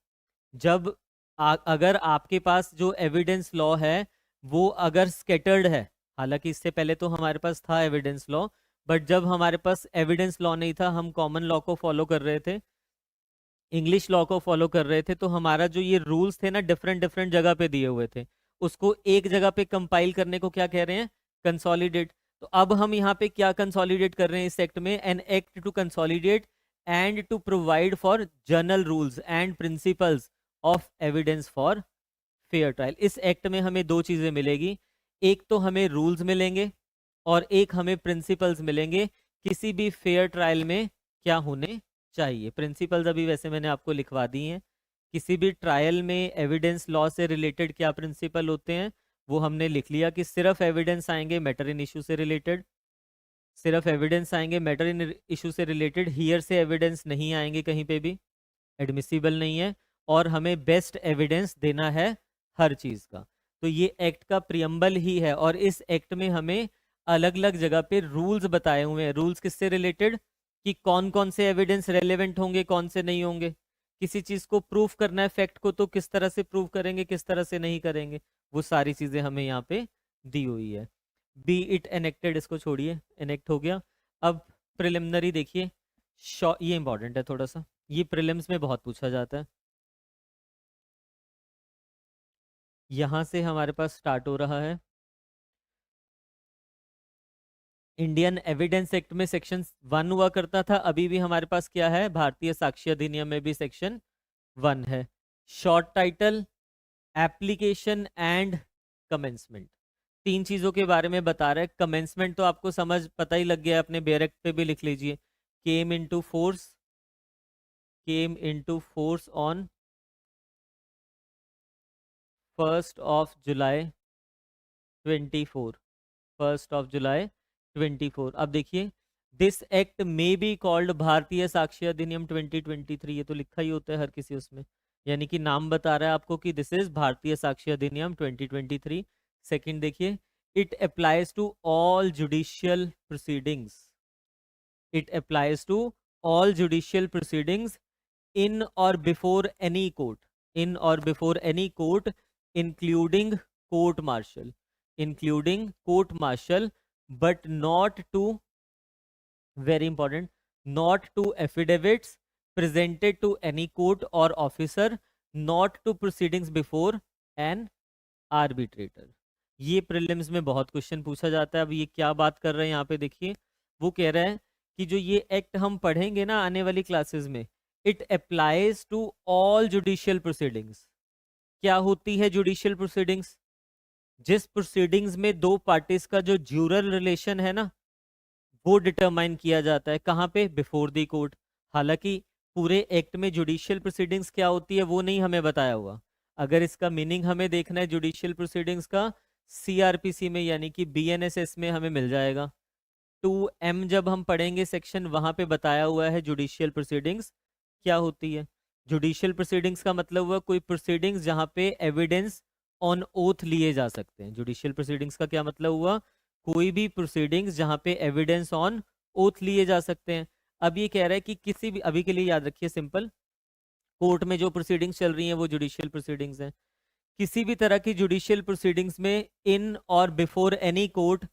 Speaker 1: जब अगर आपके पास जो एविडेंस लॉ है वो अगर स्कैटर्ड है, हालांकि इससे पहले तो हमारे पास था एविडेंस लॉ, बट जब हमारे पास एविडेंस लॉ नहीं था, हम कॉमन लॉ को फॉलो कर रहे थे, इंग्लिश लॉ को फॉलो कर रहे थे, तो हमारा जो ये रूल्स थे ना डिफरेंट डिफरेंट जगह पे दिए हुए थे, उसको एक जगह पे कंपाइल करने को क्या कह रहे हैं, कंसोलिडेट। तो अब हम यहाँ पे क्या कंसोलिडेट कर रहे हैं इस एक्ट में, an act to consolidate and to provide for general rules and principles of evidence for fair trial. इस एक्ट में हमें दो चीजें मिलेगी, एक तो हमें रूल्स मिलेंगे और एक हमें प्रिंसिपल्स मिलेंगे किसी भी फेयर ट्रायल में क्या होने चाहिए। प्रिंसिपल्स अभी वैसे मैंने आपको लिखवा दी हैं। किसी भी ट्रायल में एविडेंस लॉ से रिलेटेड क्या प्रिंसिपल होते हैं वो हमने लिख लिया, कि सिर्फ एविडेंस आएंगे मैटर इन इशू से रिलेटेड, सिर्फ एविडेंस आएंगे मैटर इन इशू से रिलेटेड, हियर से एविडेंस नहीं आएंगे कहीं पे भी, एडमिसिबल नहीं है, और हमें बेस्ट एविडेंस देना है हर चीज का। तो ये एक्ट का प्रियम्बल ही है, और इस एक्ट में हमें अलग अलग जगह पे रूल्स बताए हुए हैं। रूल्स किससे रिलेटेड, कि कौन कौन से एविडेंस रेलेवेंट होंगे, कौन से नहीं होंगे। किसी चीज को प्रूफ करना है फैक्ट को, तो किस तरह से प्रूफ करेंगे, किस तरह से नहीं करेंगे, वो सारी चीजें हमें यहाँ पे दी हुई है। बी इट एनेक्टेड, इसको छोड़िए, एनेक्ट हो गया। अब प्रिलिमिनरी देखिए, ये इंपॉर्टेंट है थोड़ा सा, ये प्रीलिम्स में बहुत पूछा जाता है। यहां से हमारे पास स्टार्ट हो रहा है, इंडियन एविडेंस एक्ट में सेक्शन 1 हुआ करता था, अभी भी हमारे पास क्या है, भारतीय साक्ष्य अधिनियम में भी सेक्शन 1 है। Short title, application and commencement, तीन चीजों के बारे में बता रहा है। कमेंसमेंट तो आपको समझ पता ही लग गया, अपने बेयर एक्ट पे भी लिख लीजिए, came into force, came into force on 1 जुलाई 24, 1 जुलाई 24। अब देखिए, दिस एक्ट में बी कॉल्ड भारतीय साक्ष्य अधिनियम 2023, ये तो लिखा ही होता है हर किसी उसमें, यानी कि नाम बता रहा है आपको कि दिस इज भारतीय साक्ष्य अधिनियम 2023। सेकंड देखिए, it applies to all judicial proceedings, it applies to all judicial proceedings in or before any court, in or before any court, including court martial, including court martial, but not to, very important, not to affidavits presented to any court or officer, not to proceedings before an arbitrator। ये prelims में बहुत question पूछा जाता है। अब ये क्या बात कर रहे हैं यहाँ पे देखिए, वो कह रहे हैं कि जो ये एक्ट हम पढ़ेंगे ना आने वाली क्लासेस में, it applies to all judicial proceedings. क्या होती है जुडिशियल प्रोसीडिंग्स, जिस प्रोसीडिंग्स में दो पार्टीज का जो ज्यूरल रिलेशन है ना, वो डिटरमाइन किया जाता है कहाँ पे, बिफोर द कोर्ट। हालांकि पूरे एक्ट में जुडिशियल प्रोसीडिंग्स क्या होती है वो नहीं हमें बताया हुआ। अगर इसका मीनिंग हमें देखना है जुडिशियल प्रोसीडिंग्स का, सीआरपीसी में यानी कि बीएनएसएस में हमें मिल जाएगा। 2M जब हम पढ़ेंगे सेक्शन, वहां पे बताया हुआ है जुडिशियल प्रोसीडिंग्स क्या होती है। जुडिशियल प्रोसीडिंग्स का मतलब हुआ कोई प्रोसीडिंग्स जहां पे एविडेंस ऑन ओथ लिए जा सकते हैं। जुडिशियल प्रोसीडिंग्स का क्या मतलब हुआ, कोई भी प्रोसीडिंग्स जहां पे एविडेंस ऑन ओथ लिए जा सकते हैं। अब ये कह रहा है कि किसी भी, अभी के लिए याद रखिए सिंपल, कोर्ट में जो प्रोसीडिंग्स चल रही हैं वो जुडिशियल प्रोसीडिंग्स हैं। किसी भी तरह की जुडिशियल प्रोसीडिंग्स में इन और before any court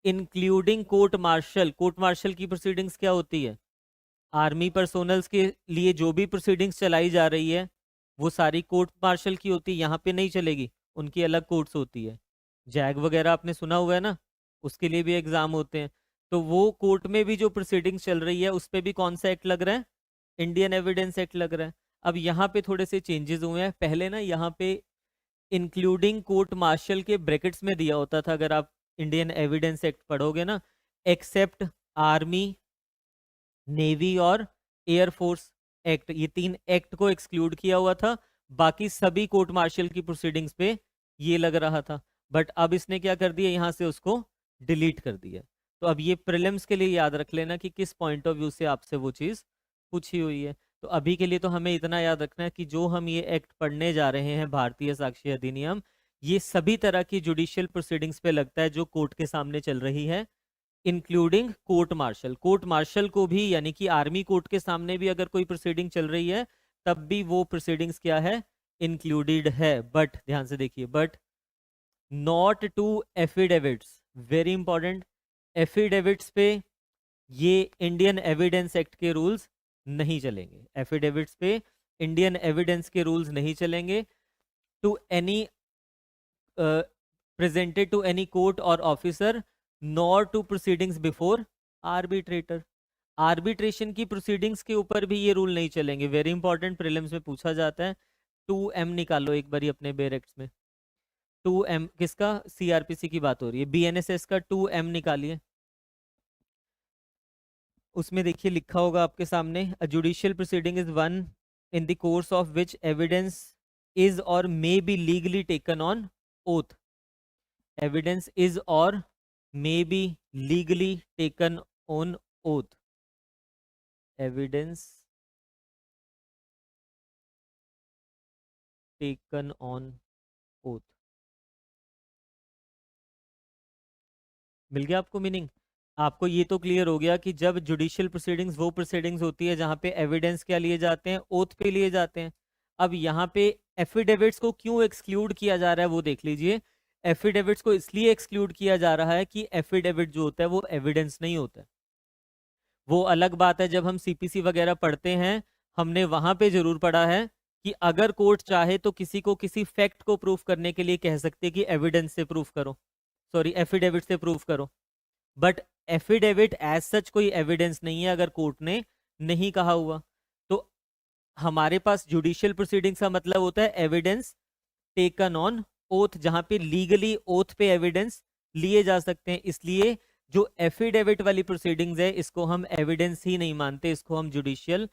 Speaker 1: including court martial की प्रोसीडिंग्स क्या होती है? आर्मी पर्सोनल्स के लिए जो भी प्रोसीडिंग्स चलाई जा रही है वो सारी कोर्ट मार्शल की होती है, यहाँ पे नहीं चलेगी, उनकी अलग कोर्ट्स होती है। जैग वगैरह आपने सुना हुआ है ना, उसके लिए भी एग्जाम होते हैं। तो वो कोर्ट में भी जो प्रोसीडिंग्स चल रही है उस पर भी कौन सा एक्ट लग रहा है? इंडियन एविडेंस एक्ट लग रहा है। अब यहाँ पे थोड़े से चेंजेस हुए हैं। पहले ना यहाँ पे इंक्लूडिंग कोर्ट मार्शल के ब्रैकेट्स में दिया होता था, अगर आप इंडियन एविडेंस एक्ट पढ़ोगे ना, एक्सेप्ट आर्मी, नेवी और एयरफोर्स एक्ट, ये 3 एक्ट को एक्सक्लूड किया हुआ था। बाकी सभी कोर्ट मार्शल की प्रोसीडिंग्स पे ये लग रहा था। बट अब इसने क्या कर दिया, यहाँ से उसको डिलीट कर दिया। तो अब ये प्रीलिम्स के लिए याद रख लेना कि किस पॉइंट ऑफ व्यू से आपसे वो चीज़ पूछी हुई है। तो अभी के लिए तो हमें इतना याद रखना है कि जो हम ये एक्ट पढ़ने जा रहे हैं, भारतीय साक्ष्य अधिनियम, ये सभी तरह की जुडिशियल प्रोसीडिंग्स पे लगता है जो कोर्ट के सामने चल रही है, including court martial. Court martial को भी, यानी कि आर्मी कोर्ट के सामने भी अगर कोई प्रोसीडिंग चल रही है तब भी वो प्रोसीडिंग्स क्या है, इंक्लूडेड है। बट ध्यान से देखिए, but not to affidavits, very important. Affidavits पे ये इंडियन एविडेंस एक्ट के रूल्स नहीं चलेंगे। एफिडेविट्स पे इंडियन एविडेंस के रूल्स नहीं चलेंगे। To any presented to any court or officer, nor to proceedings before arbitrator. Arbitration की प्रोसीडिंग्स के ऊपर भी ये रूल नहीं चलेंगे। वेरी इंपॉर्टेंट, प्रीलिम्स में पूछा जाता है। 2M निकालो एक बारी अपने बेरेक्ट्स में। 2M किसका? सीआरपीसी की बात हो रही है। बीएनएसएस का 2M निकालिए। उसमें देखिए लिखा होगा आपके सामने, a judicial proceeding is one in the course of which evidence is or may be legally taken on oath. Evidence is or may be legally taken on oath. Evidence taken on oath. मिल गया आपको meaning? आपको ये तो clear हो गया कि जब जुडिशियल प्रोसीडिंग्स वो प्रोसीडिंग्स होती है जहां पे एविडेंस क्या लिए जाते हैं, ओथ पे लिए जाते हैं। अब यहाँ पे एफिडेविट्स को क्यों एक्सक्लूड किया जा रहा है वो देख लीजिए। एफिडेविट्स को इसलिए एक्सक्लूड किया जा रहा है कि एफिडेविट जो होता है वो एविडेंस नहीं होता है। वो अलग बात है, जब हम सीपीसी वगैरह पढ़ते हैं हमने वहां पे जरूर पढ़ा है कि अगर कोर्ट चाहे तो किसी को किसी फैक्ट को प्रूफ करने के लिए कह सकते कि एविडेंस से प्रूफ करो, सॉरी एफिडेविट से प्रूफ करो। बट एफिडेविट एज सच कोई एविडेंस नहीं है अगर कोर्ट ने नहीं कहा हुआ। तो हमारे पास जुडिशियल प्रोसीडिंग्स का मतलब होता है एविडेंस टेकन ऑन ओथ, जहां पे लीगली ओथ पे एविडेंस लिए जा सकते हैं। इसलिए जो एफिडेविट वाली प्रोसीडिंग्स है इसको हम एविडेंस ही नहीं मानते, इसको हम जुडिशियल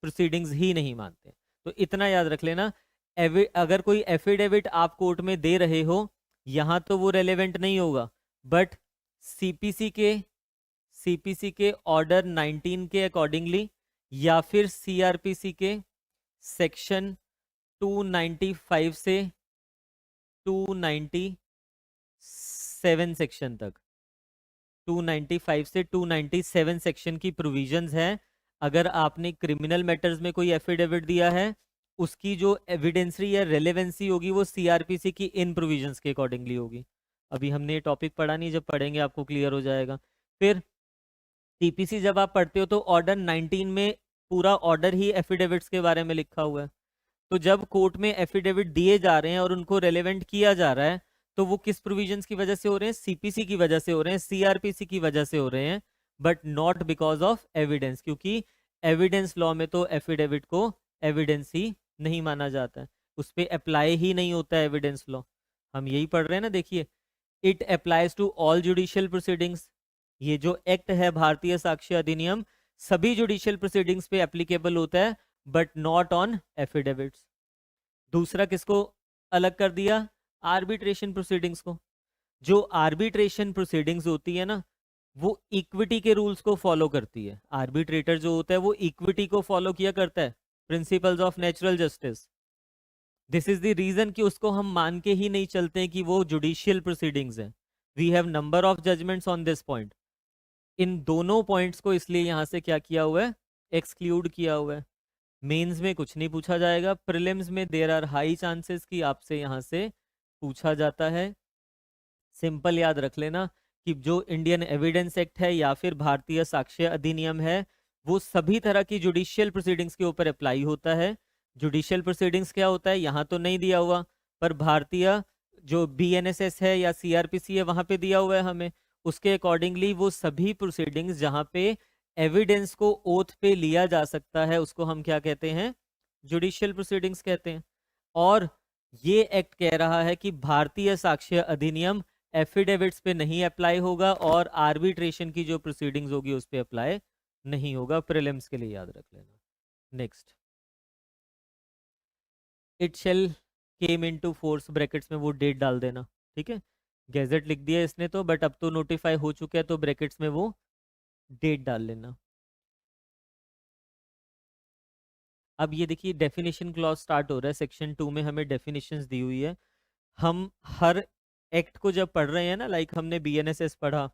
Speaker 1: प्रोसीडिंग्स ही नहीं मानते। तो इतना याद रख लेना, अगर कोई एफिडेविट आप कोर्ट में दे रहे हो यहां तो वो रेलेवेंट नहीं होगा, बट सीपीसी के ऑर्डर 19 के अकॉर्डिंगली या फिर सीआरपीसी के सेक्शन 295 से 297 सेक्शन तक, 295 से 297 सेक्शन की प्रोविजंस है। अगर आपने क्रिमिनल मैटर्स में कोई एफिडेविट दिया है उसकी जो एविडेंसरी या रेलेवेंसी होगी वो सीआरपीसी की इन प्रोविजंस के अकॉर्डिंगली होगी। अभी हमने ये टॉपिक पढ़ा नहीं, जब पढ़ेंगे आपको क्लियर हो जाएगा। फिर टीपीसी जब आप पढ़ते हो तो ऑर्डर 19 में पूरा ऑर्डर ही एफिडेविट्स के बारे में लिखा हुआ है। तो जब कोर्ट में एफिडेविट दिए जा रहे हैं और उनको रेलेवेंट किया जा रहा है तो वो किस प्रोविजंस की वजह से हो रहे हैं? सीपीसी की वजह से हो रहे हैं, सीआरपीसी की वजह से हो रहे हैं, but not because of evidence, क्योंकि एविडेंस लॉ में तो एफिडेविट को एविडेंस ही नहीं माना जाता है, उस पर अप्लाई ही नहीं होता है एविडेंस लॉ। हम यही पढ़ रहे हैं ना, देखिए, it applies to all judicial proceedings. ये जो एक्ट है भारतीय साक्ष्य अधिनियम सभी जुडिशियल प्रोसीडिंग्स पे एप्लीकेबल होता है, बट नॉट ऑन एफिडेविट्स। दूसरा किसको अलग कर दिया? आर्बिट्रेशन प्रोसीडिंग्स को। जो आर्बिट्रेशन प्रोसीडिंग्स होती है ना वो इक्विटी के रूल्स को फॉलो करती है। आर्बिट्रेटर जो होता है वो इक्विटी को फॉलो किया करता है, principles of natural justice. This is the reason कि उसको हम मान के ही नहीं चलते हैं कि वो जुडिशियल प्रोसीडिंग्स है। We have number of judgments on this point. इन दोनों पॉइंट्स को इसलिए यहां से क्या किया हुआ है? एक्सक्लूड किया हुआ है। मेंस में कुछ नहीं पूछा जाएगा, प्रीलिम्स में देयर आर हाई चांसेस कि आपसे यहाँ से पूछा जाता है। सिंपल याद रख लेना कि जो इंडियन एविडेंस एक्ट है या फिर भारतीय साक्ष्य अधिनियम है, वो सभी तरह की जुडिशियल प्रोसीडिंग्स के ऊपर अप्लाई होता है। जुडिशियल प्रोसीडिंग्स क्या होता है यहाँ तो नहीं दिया हुआ, पर भारतीय जो बीएनएसएस है या सीआरपीसी है वहां पे दिया हुआ है हमें। उसके अकॉर्डिंगली वो सभी प्रोसीडिंग्स जहाँ पे एविडेंस को ओथ पे लिया जा सकता है उसको हम क्या कहते हैं, जुडिशियल प्रोसीडिंग्स कहते हैं। और ये एक्ट कह रहा है कि भारतीय साक्ष्य अधिनियम एफिडेविट्स पे नहीं अप्लाई होगा और आर्बिट्रेशन की जो प्रोसीडिंग्स होगी उस पे अप्लाई नहीं होगा। प्रीलिम्स के लिए याद रख लेना। Next, it shall came into force, brackets में वो डेट डाल देना, ठीक है। गैजेट लिख दिया इसने तो, बट अब तो नोटिफाई हो चुका है तो ब्रैकेट्स में वो डेट डाल लेना। अब ये देखिए डेफिनेशन क्लॉज स्टार्ट हो रहा है। सेक्शन 2 में हमें डेफिनेशंस दी हुई है। हम हर एक्ट को जब पढ़ रहे हैं ना, लाइक हमने बीएनएसएस पढ़ा,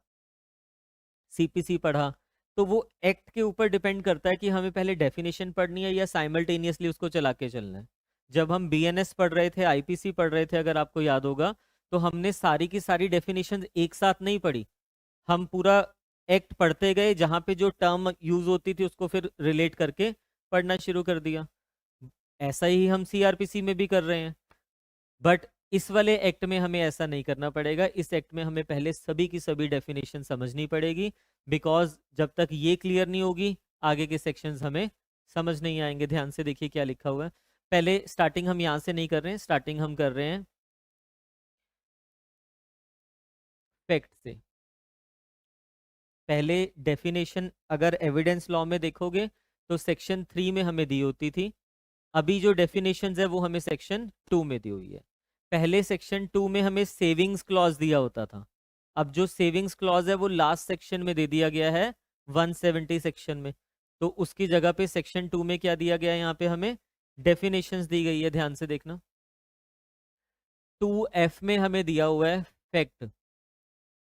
Speaker 1: सीपीसी पढ़ा, तो वो एक्ट के ऊपर डिपेंड करता है कि हमें पहले डेफिनेशन पढ़नी है या साइमल्टेनियसली उसको चला के चलना है। जब हम बीएनएस पढ़ रहे थे, आईपीसी पढ़ रहे थे, अगर आपको याद होगा, तो हमने सारी की सारी डेफिनेशन एक साथ नहीं पढ़ी। हम पूरा एक्ट पढ़ते गए, जहां पे जो टर्म यूज होती थी उसको फिर रिलेट करके पढ़ना शुरू कर दिया। ऐसा ही हम सीआरपीसी में भी कर रहे हैं, बट इस वाले एक्ट में हमें ऐसा नहीं करना पड़ेगा। इस एक्ट में हमें पहले सभी की सभी डेफिनेशन समझनी पड़ेगी, बिकॉज जब तक ये क्लियर नहीं होगी आगे के सेक्शंस हमें समझ नहीं आएंगे। ध्यान से देखिए क्या लिखा हुआ है। पहले स्टार्टिंग हम यहाँ से नहीं कर रहे हैं, स्टार्टिंग हम कर रहे हैं फैक्ट से। पहले डेफिनेशन अगर एविडेंस लॉ में देखोगे तो सेक्शन 3 में हमें दी होती थी। अभी जो डेफिनेशन है वो हमें सेक्शन 2 में दी हुई है। पहले सेक्शन 2 में हमें सेविंग्स क्लॉज दिया होता था। अब जो सेविंग्स क्लॉज है वो लास्ट सेक्शन में दे दिया गया है 170 सेक्शन में। तो उसकी जगह पे सेक्शन 2 में क्या दिया गया है, यहाँ पे हमें डेफिनेशंस दी गई है। ध्यान से देखना, 2F में हमें दिया हुआ है फैक्ट,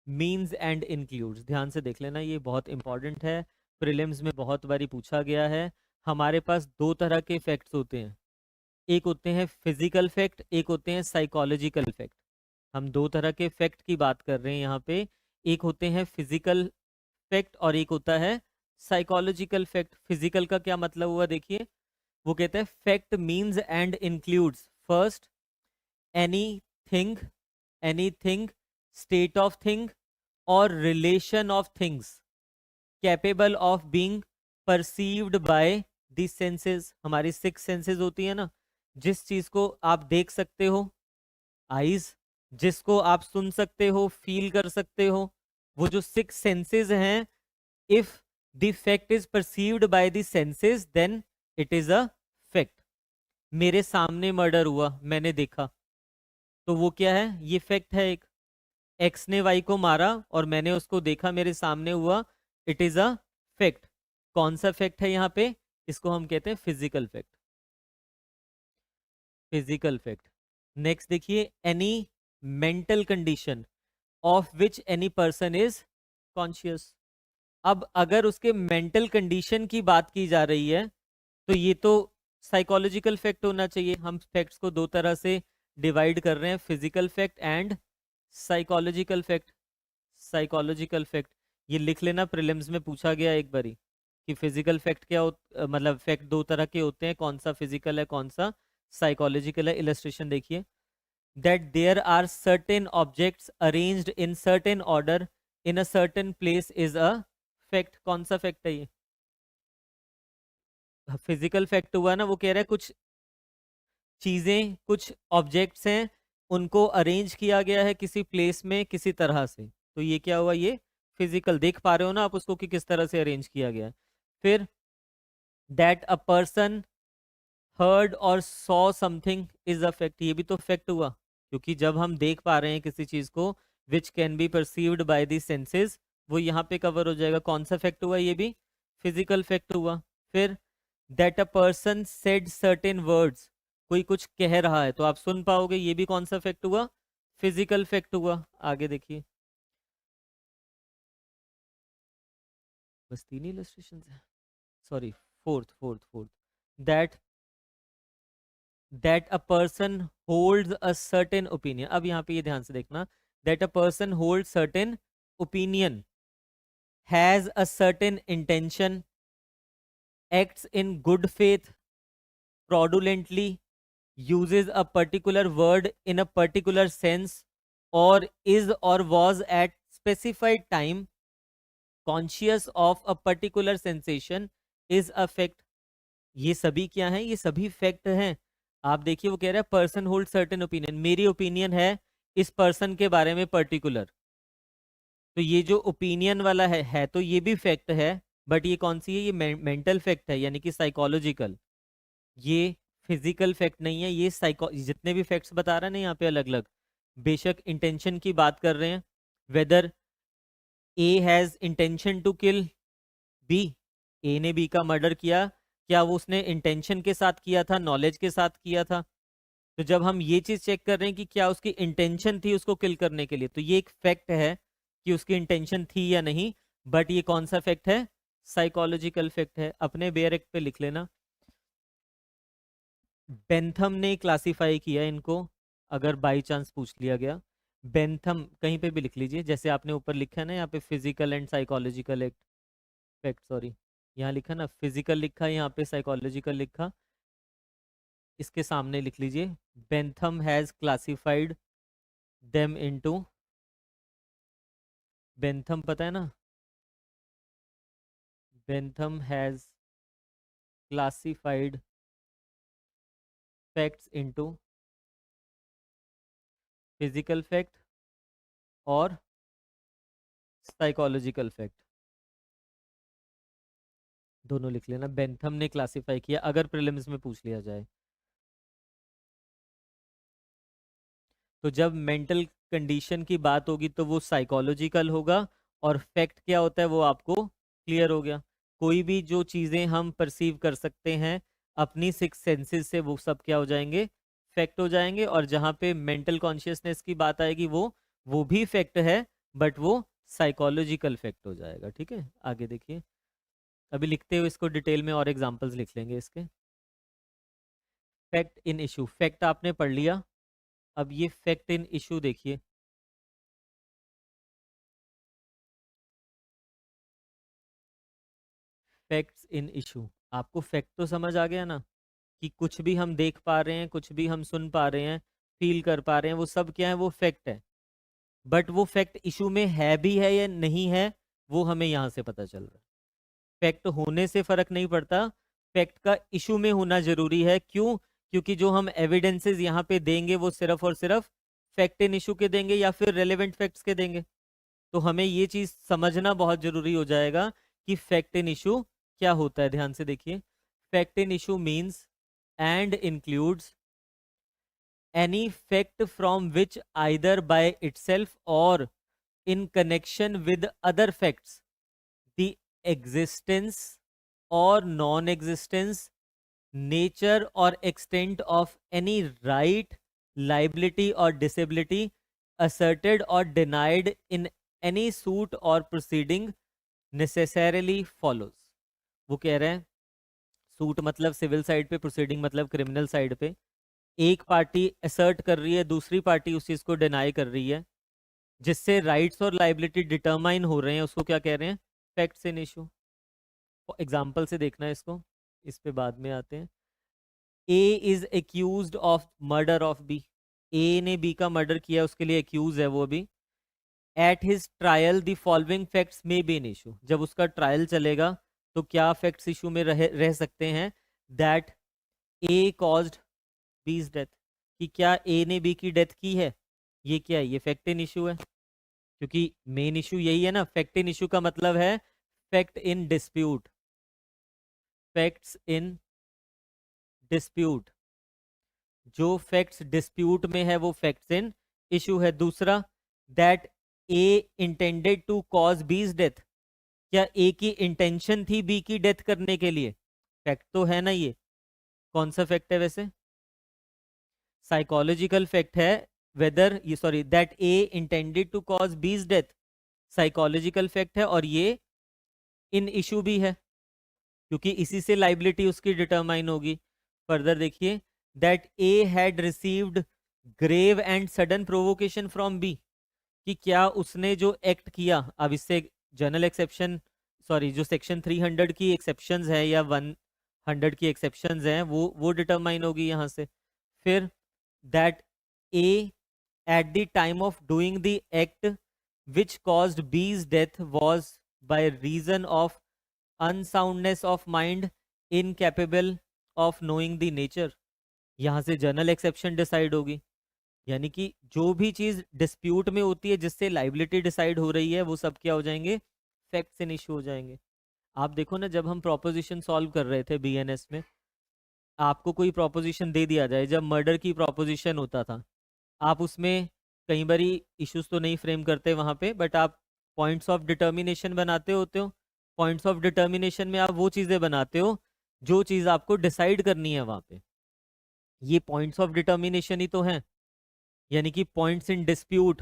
Speaker 1: मीन्स एंड इंक्लूड्स। ध्यान से देख लेना, ये बहुत इंपॉर्टेंट है, प्रीलिम्स में बहुत बारी पूछा गया है। हमारे पास दो तरह के फैक्ट्स होते हैं, एक होते हैं फिजिकल फैक्ट, एक होते हैं साइकोलॉजिकल फैक्ट। हम दो तरह के फैक्ट की बात कर रहे हैं यहाँ पे। एक होते हैं फिजिकल फैक्ट और एक होता है साइकोलॉजिकल फैक्ट। फिजिकल का क्या मतलब हुआ, देखिए वो कहते हैं fact means and includes first any thing, anything, state of thing or relation of things capable of being perceived by the senses. हमारी 6 सेंसेस होती है ना, जिस चीज को आप देख सकते हो आईज, जिसको आप सुन सकते हो, फील कर सकते हो, वो जो 6 सेंसेस हैं, if the fact is perceived by the senses then it is a fact. मेरे सामने मर्डर हुआ, मैंने देखा, तो वो क्या है, ये फैक्ट है एक। एक्स ने वाई को मारा और मैंने उसको देखा, मेरे सामने हुआ, इट इज अ फैक्ट। कौन सा फैक्ट है यहाँ पे, इसको हम कहते हैं physical fact. Physical fact. Next देखिए, any mental condition of which any person is conscious. अब अगर उसके मेंटल कंडीशन की बात की जा रही है तो ये तो साइकोलॉजिकल फैक्ट होना चाहिए। हम फैक्ट्स को दो तरह से डिवाइड कर रहे हैं, physical fact and psychological fact. Psychological fact ये लिख लेना, प्रीलिम्स में पूछा गया एक बारी कि फिजिकल फैक्ट क्या मतलब फैक्ट दो तरह के होते हैं, कौन सा फिजिकल है कौन सा साइकोलॉजिकल है। इलस्ट्रेशन देखिए, that there are certain objects arranged in certain order in a certain place is a fact। कौन सा फैक्ट है ये, फिजिकल फैक्ट हुआ ना। वो कह रहा है कुछ चीजें, कुछ ऑब्जेक्ट्स हैं, उनको अरेंज किया गया है किसी प्लेस में किसी तरह से, तो ये क्या हुआ, ये फिजिकल। देख पा रहे हो ना आप उसको कि किस तरह से अरेंज किया गया है। फिर दैट अ पर्सन हर्ड और saw something is a fact, ये भी तो फैक्ट हुआ, क्योंकि जब हम देख पा रहे हैं किसी चीज को which can be perceived by the senses, वो यहाँ पे कवर हो जाएगा। कौन सा फैक्ट हुआ, ये भी फिजिकल फैक्ट हुआ। फिर that a person said certain words, कोई कुछ कह रहा है तो आप सुन पाओगे, ये भी कौन सा फैक्ट हुआ, फिजिकल फैक्ट हुआ। आगे देखिए, बस तीन इलस्ट्रेशन है, sorry fourth fourth fourth. That that a person holds a certain opinion, अब यहाँ पे ये ध्यान से देखना, that a person hold certain opinion, has a certain intention, acts in good faith, fraudulently, uses a particular word in a particular sense, or is or was at specified time conscious of a particular sensation, is a fact. ये सभी क्या हैं? ये सभी fact हैं। आप देखिए वो कह रहा है पर्सन होल्ड सर्टेन ओपिनियन, मेरी ओपिनियन है इस पर्सन के बारे में पर्टिकुलर, तो ये जो ओपिनियन वाला है तो ये भी फैक्ट है, बट ये कौन सी है? ये मेंटल फैक्ट है, यानी कि साइकोलॉजिकल। ये फिजिकल फैक्ट नहीं है, ये साइको, जितने भी फैक्ट्स बता रहा है ना यहाँ पे अलग अलग, बेशक इंटेंशन की बात कर रहे हैं, whether A has intention to kill B, A ने बी का मर्डर किया, क्या वो उसने इंटेंशन के साथ किया था, नॉलेज के साथ किया था? तो जब हम ये चीज चेक कर रहे हैं कि क्या उसकी इंटेंशन थी उसको किल करने के लिए, तो ये एक फैक्ट है कि उसकी इंटेंशन थी या नहीं, बट ये कौन सा फैक्ट है? साइकोलॉजिकल फैक्ट है। अपने बेयर एक्ट पे लिख लेना, बेंथम ने क्लासिफाई किया इनको, अगर बाई चांस पूछ लिया गया। बेंथम कहीं पे भी लिख लीजिए, जैसे आपने ऊपर लिखा है ना यहाँ पे physical and psychological act fact, sorry यहाँ लिखा ना फिजिकल लिखा, यहाँ पे साइकोलॉजिकल लिखा, इसके सामने लिख लीजिए Bentham has classified them into, Bentham पता है ना, Bentham has classified facts into physical fact और साइकोलॉजिकल फैक्ट, दोनों लिख लेना। बेंथम ने क्लासिफाई किया, अगर प्रीलिम्स में पूछ लिया जाए तो जब मेंटल कंडीशन की बात होगी तो वो साइकोलॉजिकल होगा, और फैक्ट क्या होता है वो आपको क्लियर हो गया। कोई भी जो चीज़ें हम परसीव कर सकते हैं अपनी सिक्स सेंसेस से, वो सब क्या हो जाएंगे? फैक्ट हो जाएंगे। और जहाँ पे मेंटल कॉन्शियसनेस की बात आएगी वो भी फैक्ट है, बट वो साइकोलॉजिकल फैक्ट हो जाएगा। ठीक है, आगे देखिए, अभी लिखते हुए इसको डिटेल में और एग्जांपल्स लिख लेंगे इसके। फैक्ट इन इशू, फैक्ट आपने पढ़ लिया, अब ये फैक्ट इन इशू देखिए। फैक्ट्स इन इशू, आपको फैक्ट तो समझ आ गया ना, कि कुछ भी हम देख पा रहे हैं, कुछ भी हम सुन पा रहे हैं, फील कर पा रहे हैं, वो सब क्या है? वो फैक्ट है। बट वो फैक्ट इशू में है भी है या नहीं है, वो हमें यहाँ से पता चल रहा है। फैक्ट होने से फर्क नहीं पड़ता, फैक्ट का इशू में होना जरूरी है। क्यों? क्योंकि जो हम एविडेंसेस यहाँ पे देंगे वो सिर्फ और सिर्फ फैक्ट इन इशू के देंगे या फिर रेलेवेंट फैक्ट्स के देंगे। तो हमें ये चीज समझना बहुत जरूरी हो जाएगा कि फैक्ट इन इशू क्या होता है। ध्यान से देखिए, fact in issue means and includes any fact from which either by itself or in connection with other facts the existence or non-existence, nature or extent of any right, liability or disability asserted or denied in any suit or proceeding necessarily follows। वो कह रहे हैं suit मतलब civil side पे, proceeding मतलब criminal side पे, एक party assert कर रही है, दूसरी पार्टी उस चीज को डिनाई कर रही है, जिससे राइट्स और लाइबिलिटी डिटरमाइन हो रहे हैं, उसको क्या कह रहे हैं? Facts in issue. एग्जाम्पल से देखना है इसको, इस पे बाद में आते हैं। A is accused of murder of B, A ने बी का मर्डर किया, उसके लिए एक्यूज है वो अभी। At his trial the following facts में बी इन इशू, जब उसका ट्रायल चलेगा तो क्या फैक्ट्स इशू में रह सकते हैं? दैट ए कॉज्ड बीज डेथ, कि क्या ए ने बी की डेथ की है, ये क्या है? ये फैक्ट इन इशू है, क्योंकि मेन इशू यही है ना। फैक्ट इन इशू का मतलब है fact in dispute, facts in dispute, जो फैक्ट्स डिस्प्यूट में है वो फैक्ट्स इन इशू है। दूसरा, that A intended to cause B's death, क्या ए की इंटेंशन थी बी की डेथ करने के लिए? फैक्ट तो है ना ये। कौन सा फैक्ट है वैसे? साइकोलॉजिकल फैक्ट है। वेदर ये, sorry, that A intended to cause B's death psychological fact है, और ये इन इशू भी है। क्योंकि इसी से लाइबिलिटी उसकी डिटरमाइन होगी। फर्दर देखिए, that A had received grave and sudden provocation from B, कि क्या उसने जो एक्ट किया, अब इससे जनरल एक्सेप्शन, सॉरी जो सेक्शन 300 की एक्सेप्शंस है या 100 की एक्सेप्शंस हैं वो डिटरमाइन होगी यहाँ से। फिर that A at the time of doing the act which caused B's death was by reason of unsoundness of mind incapable of knowing the nature। यहाँ से जनरल एक्सेप्शन डिसाइड होगी, यानी कि जो भी चीज डिस्प्यूट में होती है जिससे लाइबिलिटी डिसाइड हो रही है वो सब क्या हो जाएंगे, फैक्ट्स इन इशू हो जाएंगे। आप देखो ना, जब हम प्रोपोजिशन सॉल्व कर रहे थे बीएनएस में, आपको कोई प्रोपोजिशन दे दिया जाए, जब मर्डर की प्रोपोजिशन होता था, आप उसमें कई बारी इश्यूज तो नहीं फ्रेम करते वहां पे, बट आप पॉइंट्स ऑफ डिटर्मिनेशन बनाते होते हो। पॉइंट्स ऑफ डिटर्मिनेशन में आप वो चीज़ें बनाते हो जो चीज़ आपको डिसाइड करनी है वहां पे। ये पॉइंट्स ऑफ डिटर्मिनेशन ही तो हैं, यानी कि points in dispute,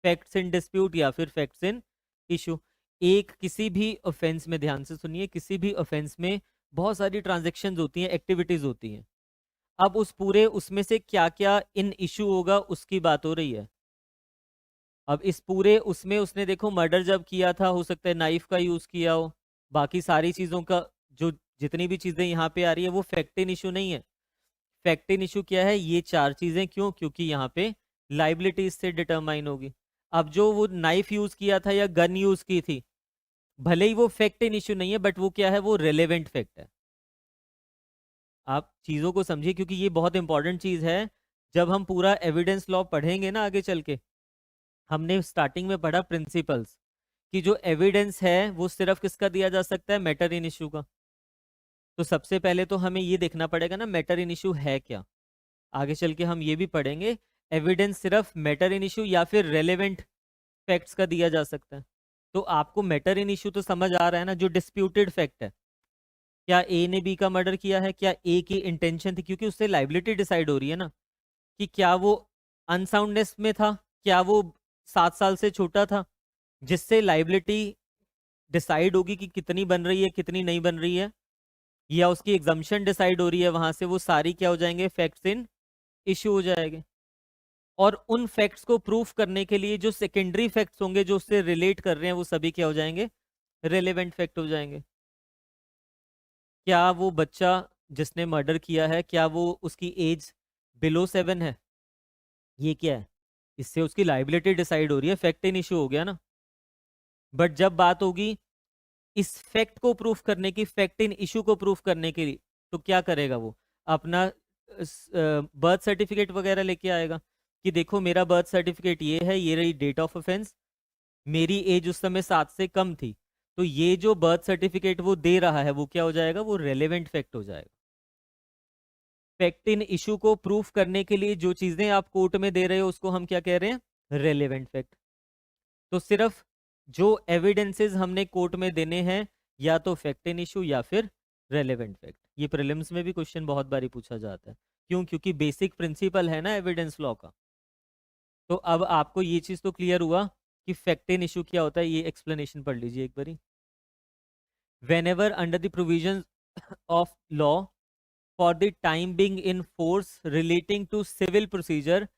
Speaker 1: facts in dispute या फिर फैक्ट्स इन इशू। एक किसी भी ऑफेंस में, ध्यान से सुनिए, किसी भी ऑफेंस में बहुत सारी ट्रांजेक्शन होती हैं, एक्टिविटीज होती हैं। अब उस पूरे उसमें से क्या क्या इन इशू होगा उसकी बात हो रही है। अब इस पूरे उसमें उसने देखो मर्डर जब किया था, हो सकता है नाइफ का यूज किया हो, बाकी सारी चीजों का जो जितनी भी चीजें यहाँ पे आ रही है वो फैक्ट इन इशू नहीं है। फैक्ट इन इशू क्या है, ये चार चीजें, क्यों, क्योंकि यहाँ पे लाइबिलिटी इससे डिटरमाइन होगी। अब जो वो नाइफ यूज किया था या गन यूज की थी, भले ही वो फैक्ट इन इशू नहीं है, बट वो क्या है, वो रेलेवेंट फैक्ट है। आप चीजों को समझिए, क्योंकि ये बहुत इंपॉर्टेंट चीज है। जब हम पूरा एविडेंस लॉ पढ़ेंगे ना आगे चल के, हमने स्टार्टिंग में पढ़ा प्रिंसिपल्स, कि जो एविडेंस है वो सिर्फ किसका दिया जा सकता है, मैटर इन इशू का। तो सबसे पहले तो हमें ये देखना पड़ेगा ना मैटर इन इशू है क्या। आगे चल के हम ये भी पढ़ेंगे, एविडेंस सिर्फ मैटर इन इशू या फिर रेलेवेंट फैक्ट्स का दिया जा सकता है। तो आपको मैटर इन इशू तो समझ आ रहा है ना, जो डिस्प्यूटेड फैक्ट है, क्या ए ने बी का मर्डर किया है, क्या ए की इंटेंशन थी, क्योंकि उससे लाइबिलिटी डिसाइड हो रही है ना, कि क्या वो अनसाउंडनेस में था, क्या वो 7 साल से छोटा था, जिससे लाइबिलिटी डिसाइड होगी कि कितनी बन रही है कितनी नहीं बन रही है, या उसकी एग्जम्पशन डिसाइड हो रही है, वहां से वो सारी क्या हो जाएंगे, फैक्ट्स इन इश्यू हो जाएंगे। और उन फैक्ट्स को प्रूफ करने के लिए जो सेकेंडरी फैक्ट्स होंगे जो उससे रिलेट कर रहे हैं, वो सभी क्या हो जाएंगे, रेलेवेंट फैक्ट हो जाएंगे। क्या वो बच्चा जिसने मर्डर किया है, क्या वो उसकी एज बिलो 7 है, ये क्या है, इससे उसकी लाइबिलिटी डिसाइड हो रही है, फैक्ट इन इशू हो गया ना। बट जब बात होगी इस फैक्ट को प्रूफ करने की, फैक्ट इन इशू को प्रूफ करने के लिए, तो क्या करेगा वो, अपना बर्थ सर्टिफिकेट वगैरह लेके आएगा, कि देखो मेरा बर्थ सर्टिफिकेट ये है, ये रही डेट ऑफ ऑफेंस, मेरी एज उस समय 7 से कम थी, तो ये जो बर्थ सर्टिफिकेट वो दे रहा है वो क्या हो जाएगा, वो रेलेवेंट फैक्ट हो जाएगा। फैक्ट इन इशू को प्रूफ करने के लिए जो चीजें आप कोर्ट में दे रहे हो उसको हम क्या कह रहे हैं, रेलेवेंट फैक्ट। तो सिर्फ जो एविडेंसेस हमने कोर्ट में देने हैं, या तो फैक्ट इन इशू या फिर रेलेवेंट फैक्ट। ये प्रीलिम्स में भी क्वेश्चन बहुत बारी पूछा जाता है, क्यों, क्योंकि बेसिक प्रिंसिपल है ना एविडेंस लॉ का। तो अब आपको ये चीज तो क्लियर हुआ कि फैक्ट इन इशू क्या होता है, ये एक्सप्लेनेशन पढ़ लीजिए एक बारी। whenever under the provisions of law for the time being in force relating to civil procedure,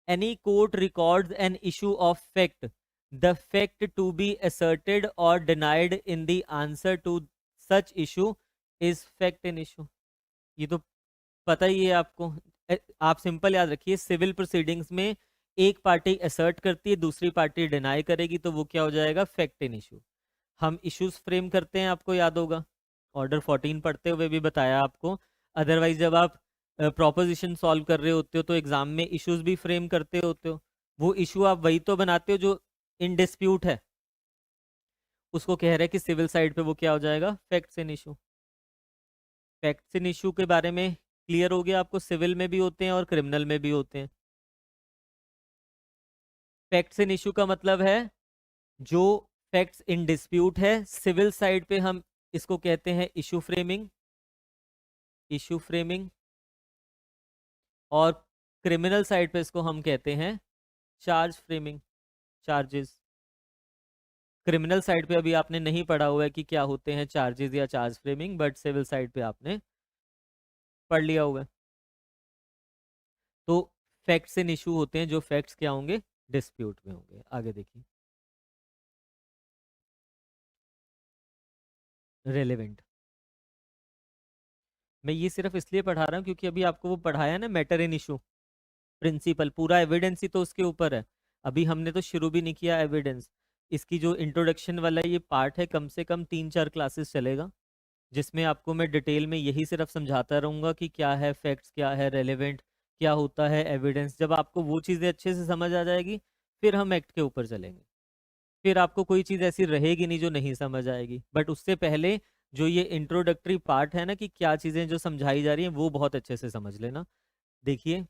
Speaker 1: any court records an issue of fact, the fact to be asserted or denied in the answer to such issue is fact in issue। ये तो पता ही है आपको। आप simple याद रखिए, civil proceedings में एक पार्टी असर्ट करती है, दूसरी पार्टी डिनाई करेगी, तो वो क्या हो जाएगा, फैक्ट इन इशू। हम इश्यूज फ्रेम करते हैं, आपको याद होगा, ऑर्डर 14 पढ़ते हुए भी बताया आपको। अदरवाइज जब आप प्रोपोजिशन सॉल्व कर रहे होते हो तो एग्जाम में इश्यूज भी फ्रेम करते होते हो, वो इशू आप वही तो बनाते हो जो इन डिस्प्यूट है, उसको कह रहे हैं कि सिविल साइड पे वो क्या हो जाएगा, facts in issue. Facts in issue के बारे में क्लियर हो गया आपको, सिविल में भी होते हैं और क्रिमिनल में भी होते हैं। फैक्ट्स इन इशू का मतलब है जो फैक्ट्स इन डिस्प्यूट है, सिविल साइड पे हम इसको कहते हैं इशू फ्रेमिंग, इशू फ्रेमिंग, और क्रिमिनल साइड पे इसको हम कहते हैं charge framing, charges. Criminal side पे अभी आपने नहीं पढ़ा हुआ है कि क्या होते हैं चार्जेस या charge framing, but civil side पे आपने पढ़ लिया हुआ है। तो फैक्ट्स इन इशू होते हैं जो फैक्ट्स क्या होंगे, डिस्प्यूट में होंगे। आगे देखिए, रेलेवेंट। मैं ये सिर्फ इसलिए पढ़ा रहा हूँ क्योंकि अभी आपको वो पढ़ाया ना मैटर इन इशू प्रिंसिपल, पूरा एविडेंस ही तो उसके ऊपर है। अभी हमने तो शुरू भी नहीं किया एविडेंस। इसकी जो इंट्रोडक्शन वाला ये पार्ट है, कम से कम 3-4 क्लासेस चलेगा, जिसमें आपको मैं डिटेल में यही सिर्फ समझाता रहूँगा कि क्या है फैक्ट्स, क्या है रेलेवेंट, क्या होता है एविडेंस। जब आपको वो चीज़ें अच्छे से समझ आ जाएगी, फिर हम एक्ट के ऊपर चलेंगे। फिर आपको कोई चीज़ ऐसी रहेगी नहीं जो नहीं समझ आएगी, बट उससे पहले जो ये इंट्रोडक्टरी पार्ट है ना, कि क्या चीज़ें जो समझाई जा रही हैं वो बहुत अच्छे से समझ लेना। देखिए,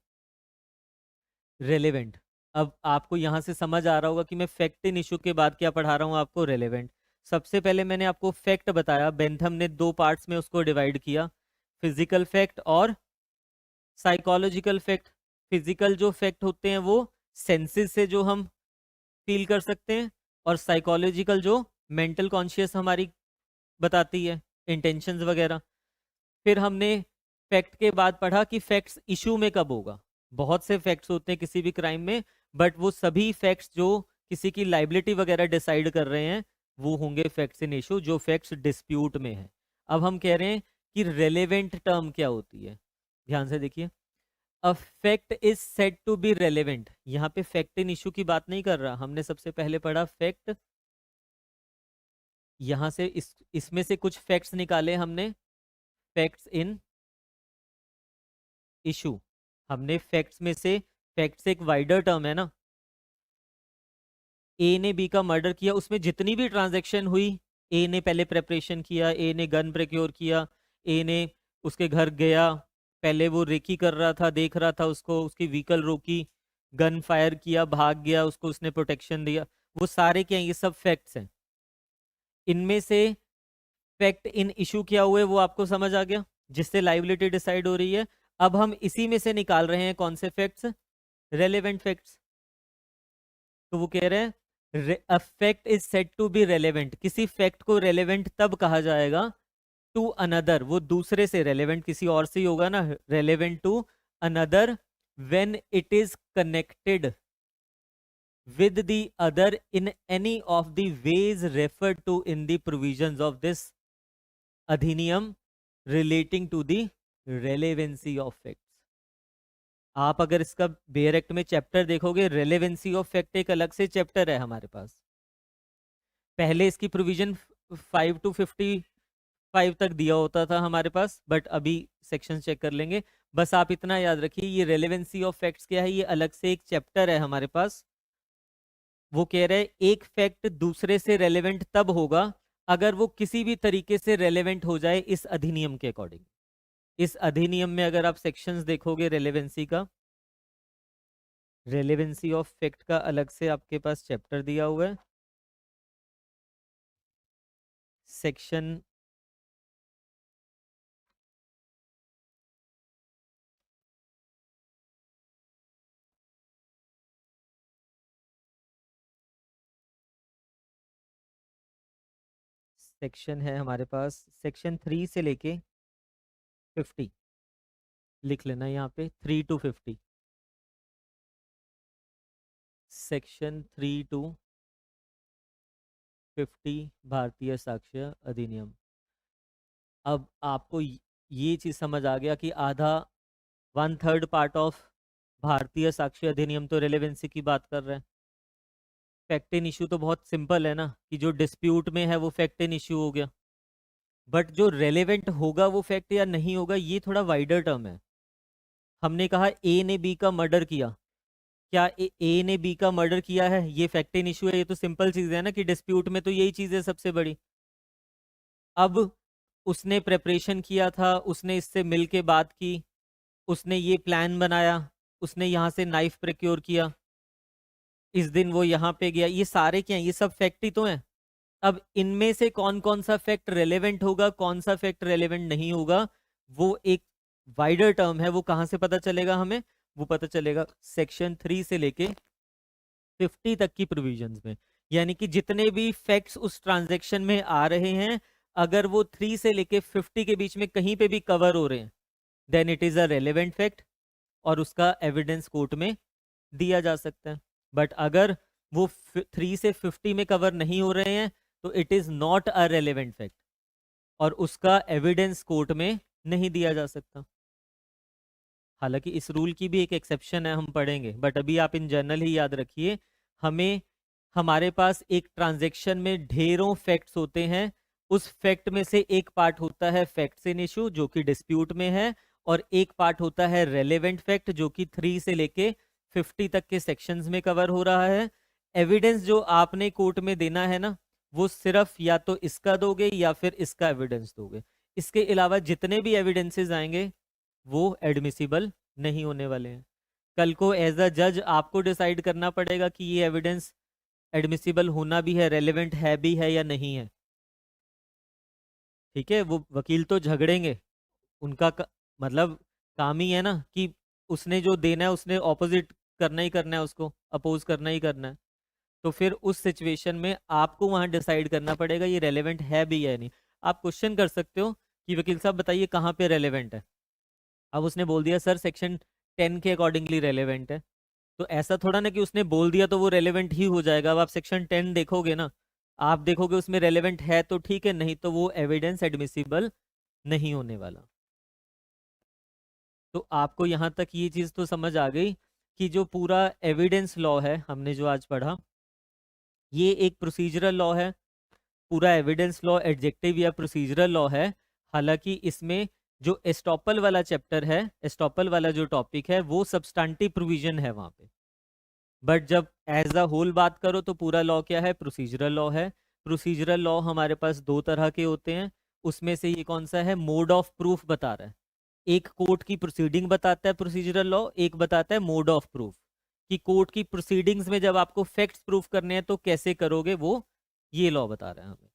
Speaker 1: रेलेवेंट। अब आपको यहाँ से समझ आ रहा होगा कि मैं फैक्ट इन इशू के बाद क्या पढ़ा रहा हूँ आपको, रेलेवेंट। सबसे पहले मैंने आपको फैक्ट बताया, बेंथम ने 2 पार्ट्स में उसको डिवाइड किया, फिजिकल फैक्ट और साइकोलॉजिकल फैक्ट। फिजिकल जो फैक्ट होते हैं वो सेंसेस से जो हम फील कर सकते हैं, और साइकोलॉजिकल जो मेंटल कॉन्शियस हमारी बताती है, इंटेंशंस वगैरह। फिर हमने फैक्ट के बाद पढ़ा कि फैक्ट्स इशू में कब होगा। बहुत से फैक्ट्स होते हैं किसी भी क्राइम में, बट वो सभी फैक्ट्स जो किसी की लाइबिलिटी वगैरह डिसाइड कर रहे हैं, वो होंगे फैक्ट्स इन इशू, जो फैक्ट्स डिस्प्यूट में है। अब हम कह रहे हैं कि रेलेवेंट टर्म क्या होती है। ध्यान से देखिए, a fact is said to be relevant. यहाँ पे फैक्ट इन इशू की बात नहीं कर रहा, हमने सबसे पहले पढ़ा फैक्ट। यहां से इसमें से कुछ फैक्ट्स निकाले हमने, फैक्ट्स इन इशू। हमने फैक्ट्स में से, फैक्ट्स एक वाइडर टर्म है ना, ए ने बी का मर्डर किया, उसमें जितनी भी ट्रांजैक्शन हुई, ए ने पहले प्रेपरेशन किया, ए ने गन प्रोक्योर किया, ए ने उसके घर गया, पहले वो रेकी कर रहा था, देख रहा था उसको, उसकी व्हीकल रोकी, गन फायर किया, भाग गया, उसको उसने प्रोटेक्शन दिया, वो सारे क्या हैं, ये सब फैक्ट्स हैं। इनमें से फैक्ट इन इशू क्या हुए वो आपको समझ आ गया, जिससे लाइबिलिटी डिसाइड हो रही है। अब हम इसी में से निकाल रहे हैं कौन से फैक्ट्स, रेलेवेंट फैक्ट्स। तो वो कह रहे हैं a fact is said to be relevant. किसी फैक्ट को रेलेवेंट तब कहा जाएगा, टू अनदर, वो दूसरे से, रेलेवेंट किसी और से ही होगा ना, relevant to another, when it is connected with the other in any of the ways referred to in the provisions of this अधिनियम relating to the relevancy of facts। आप अगर इसका बेयर एक्ट में चैप्टर देखोगे, relevancy of fact एक अलग से chapter है हमारे पास। पहले इसकी प्रोविजन 5 to 55 तक दिया होता था हमारे पास, बट अभी सेक्शन चेक कर लेंगे। बस आप इतना याद रखिए, ये रेलेवेंसी ऑफ फैक्ट्स क्या है, ये अलग से एक चैप्टर है हमारे पास। वो कह रहे हैं एक फैक्ट दूसरे से रेलेवेंट तब होगा अगर वो किसी भी तरीके से रेलेवेंट हो जाए इस अधिनियम के अकॉर्डिंग। इस अधिनियम में अगर आप सेक्शंस देखोगे रेलेवेंसी का, रेलेवेंसी ऑफ फैक्ट का अलग से आपके पास चैप्टर दिया हुआ है, सेक्शन सेक्शन है हमारे पास, सेक्शन 3 से लेके 50, लिख लेना यहाँ पे 3 to 50, सेक्शन 3 to 50 भारतीय साक्ष्य अधिनियम। अब आपको ये चीज समझ आ गया कि आधा, 1/3 पार्ट ऑफ भारतीय साक्ष्य अधिनियम तो रेलेवेंसी की बात कर रहे हैं। फैक्ट इन इशू तो बहुत सिंपल है ना, कि जो डिस्प्यूट में है वो फैक्ट इन इशू हो गया, बट जो रेलेवेंट होगा वो फैक्ट या नहीं होगा, ये थोड़ा वाइडर टर्म है। हमने कहा ए ने बी का मर्डर किया, क्या ए ने बी का मर्डर किया है ये फैक्ट इन इशू है? ये तो सिंपल चीज है ना, कि डिस्प्यूट में तो यही चीज है सबसे बड़ी। अब उसने प्रेपरेशन किया था, उसने इससे मिल के बात की, उसने ये प्लान बनाया, उसने यहाँ से नाइफ प्रोक्योर किया, इस दिन वो यहाँ पे गया, ये सारे क्या हैं, ये सब फैक्ट ही तो हैं। अब इनमें से कौन कौन सा फैक्ट रेलेवेंट होगा, कौन सा फैक्ट रेलेवेंट नहीं होगा, वो एक वाइडर टर्म है। वो कहाँ से पता चलेगा हमें? वो पता चलेगा सेक्शन 3 से लेके 50 तक की प्रोविजंस में। यानी कि जितने भी फैक्ट्स उस ट्रांजैक्शन में आ रहे हैं, अगर वो 3 से लेके 50 के बीच में कहीं पे भी कवर हो रहे हैं, then it is a relevant fact और उसका एविडेंस कोर्ट में दिया जा सकता है। बट अगर वो 3 से 50 में कवर नहीं हो रहे हैं तो it is not a relevant fact और उसका एविडेंस कोर्ट में नहीं दिया जा सकता। हालांकि इस रूल की भी एक एक्सेप्शन है, हम पढ़ेंगे, बट अभी आप इन जनरल ही याद रखिए। हमें हमारे पास एक ट्रांजैक्शन में ढेरों फैक्ट्स होते हैं, उस फैक्ट में से एक पार्ट होता है फैक्ट्स इन इशू जो कि डिस्प्यूट में है, और एक पार्ट होता है रेलेवेंट फैक्ट जो कि 3 से लेके 50 तक के सेक्शंस में कवर हो रहा है। एविडेंस जो आपने कोर्ट में देना है ना, वो सिर्फ या तो इसका दोगे या फिर इसका एविडेंस दोगे। इसके अलावा जितने भी एविडेंसेस आएंगे वो एडमिसिबल नहीं होने वाले हैं। कल को एज अ जज आपको डिसाइड करना पड़ेगा कि ये एविडेंस एडमिसिबल होना भी है, रेलेवेंट है भी है या नहीं है। ठीक है, वो वकील तो झगड़ेंगे, उनका मतलब काम ही है ना कि उसने जो देना है उसने ऑपोजिट करना ही करना है, उसको अपोज करना ही करना है। तो फिर उस सिचुएशन में आपको वहां डिसाइड करना पड़ेगा ये रेलेवेंट है भी या नहीं। आप क्वेश्चन कर सकते हो कि वकील साहब बताइए कहाँ पे रेलेवेंट है। अब उसने बोल दिया सर सेक्शन 10 के अकॉर्डिंगली रेलेवेंट है, तो ऐसा थोड़ा ना कि उसने बोल दिया तो वो रेलेवेंट ही हो जाएगा। अब आप सेक्शन 10 देखोगे ना, आप देखोगे उसमें रेलेवेंट है तो ठीक है, नहीं तो वो एविडेंस एडमिसिबल नहीं होने वाला। तो आपको यहाँ तक ये चीज़ तो समझ आ गई कि जो पूरा एविडेंस लॉ है हमने जो आज पढ़ा, ये एक प्रोसीजरल लॉ है। पूरा एविडेंस लॉ एडजेक्टिव या प्रोसीजरल लॉ है। हालांकि इसमें जो एस्टॉपल वाला चैप्टर है, एस्टॉपल वाला जो टॉपिक है, वो सब्सटेंटिव प्रोविजन है वहां पे। बट जब एज अ होल बात करो तो पूरा लॉ क्या है? प्रोसीजरल लॉ है। प्रोसीजरल लॉ हमारे पास दो तरह के होते हैं, उसमें से ये कौन सा है? मोड ऑफ प्रूफ बता रहा है। एक कोर्ट की प्रोसीडिंग बताता है प्रोसीजरल लॉ, एक बताता है मोड ऑफ प्रूफ कि कोर्ट की प्रोसीडिंग्स में जब आपको फैक्ट्स प्रूफ करने हैं तो कैसे करोगे, वो ये लॉ बता रहा है हमें।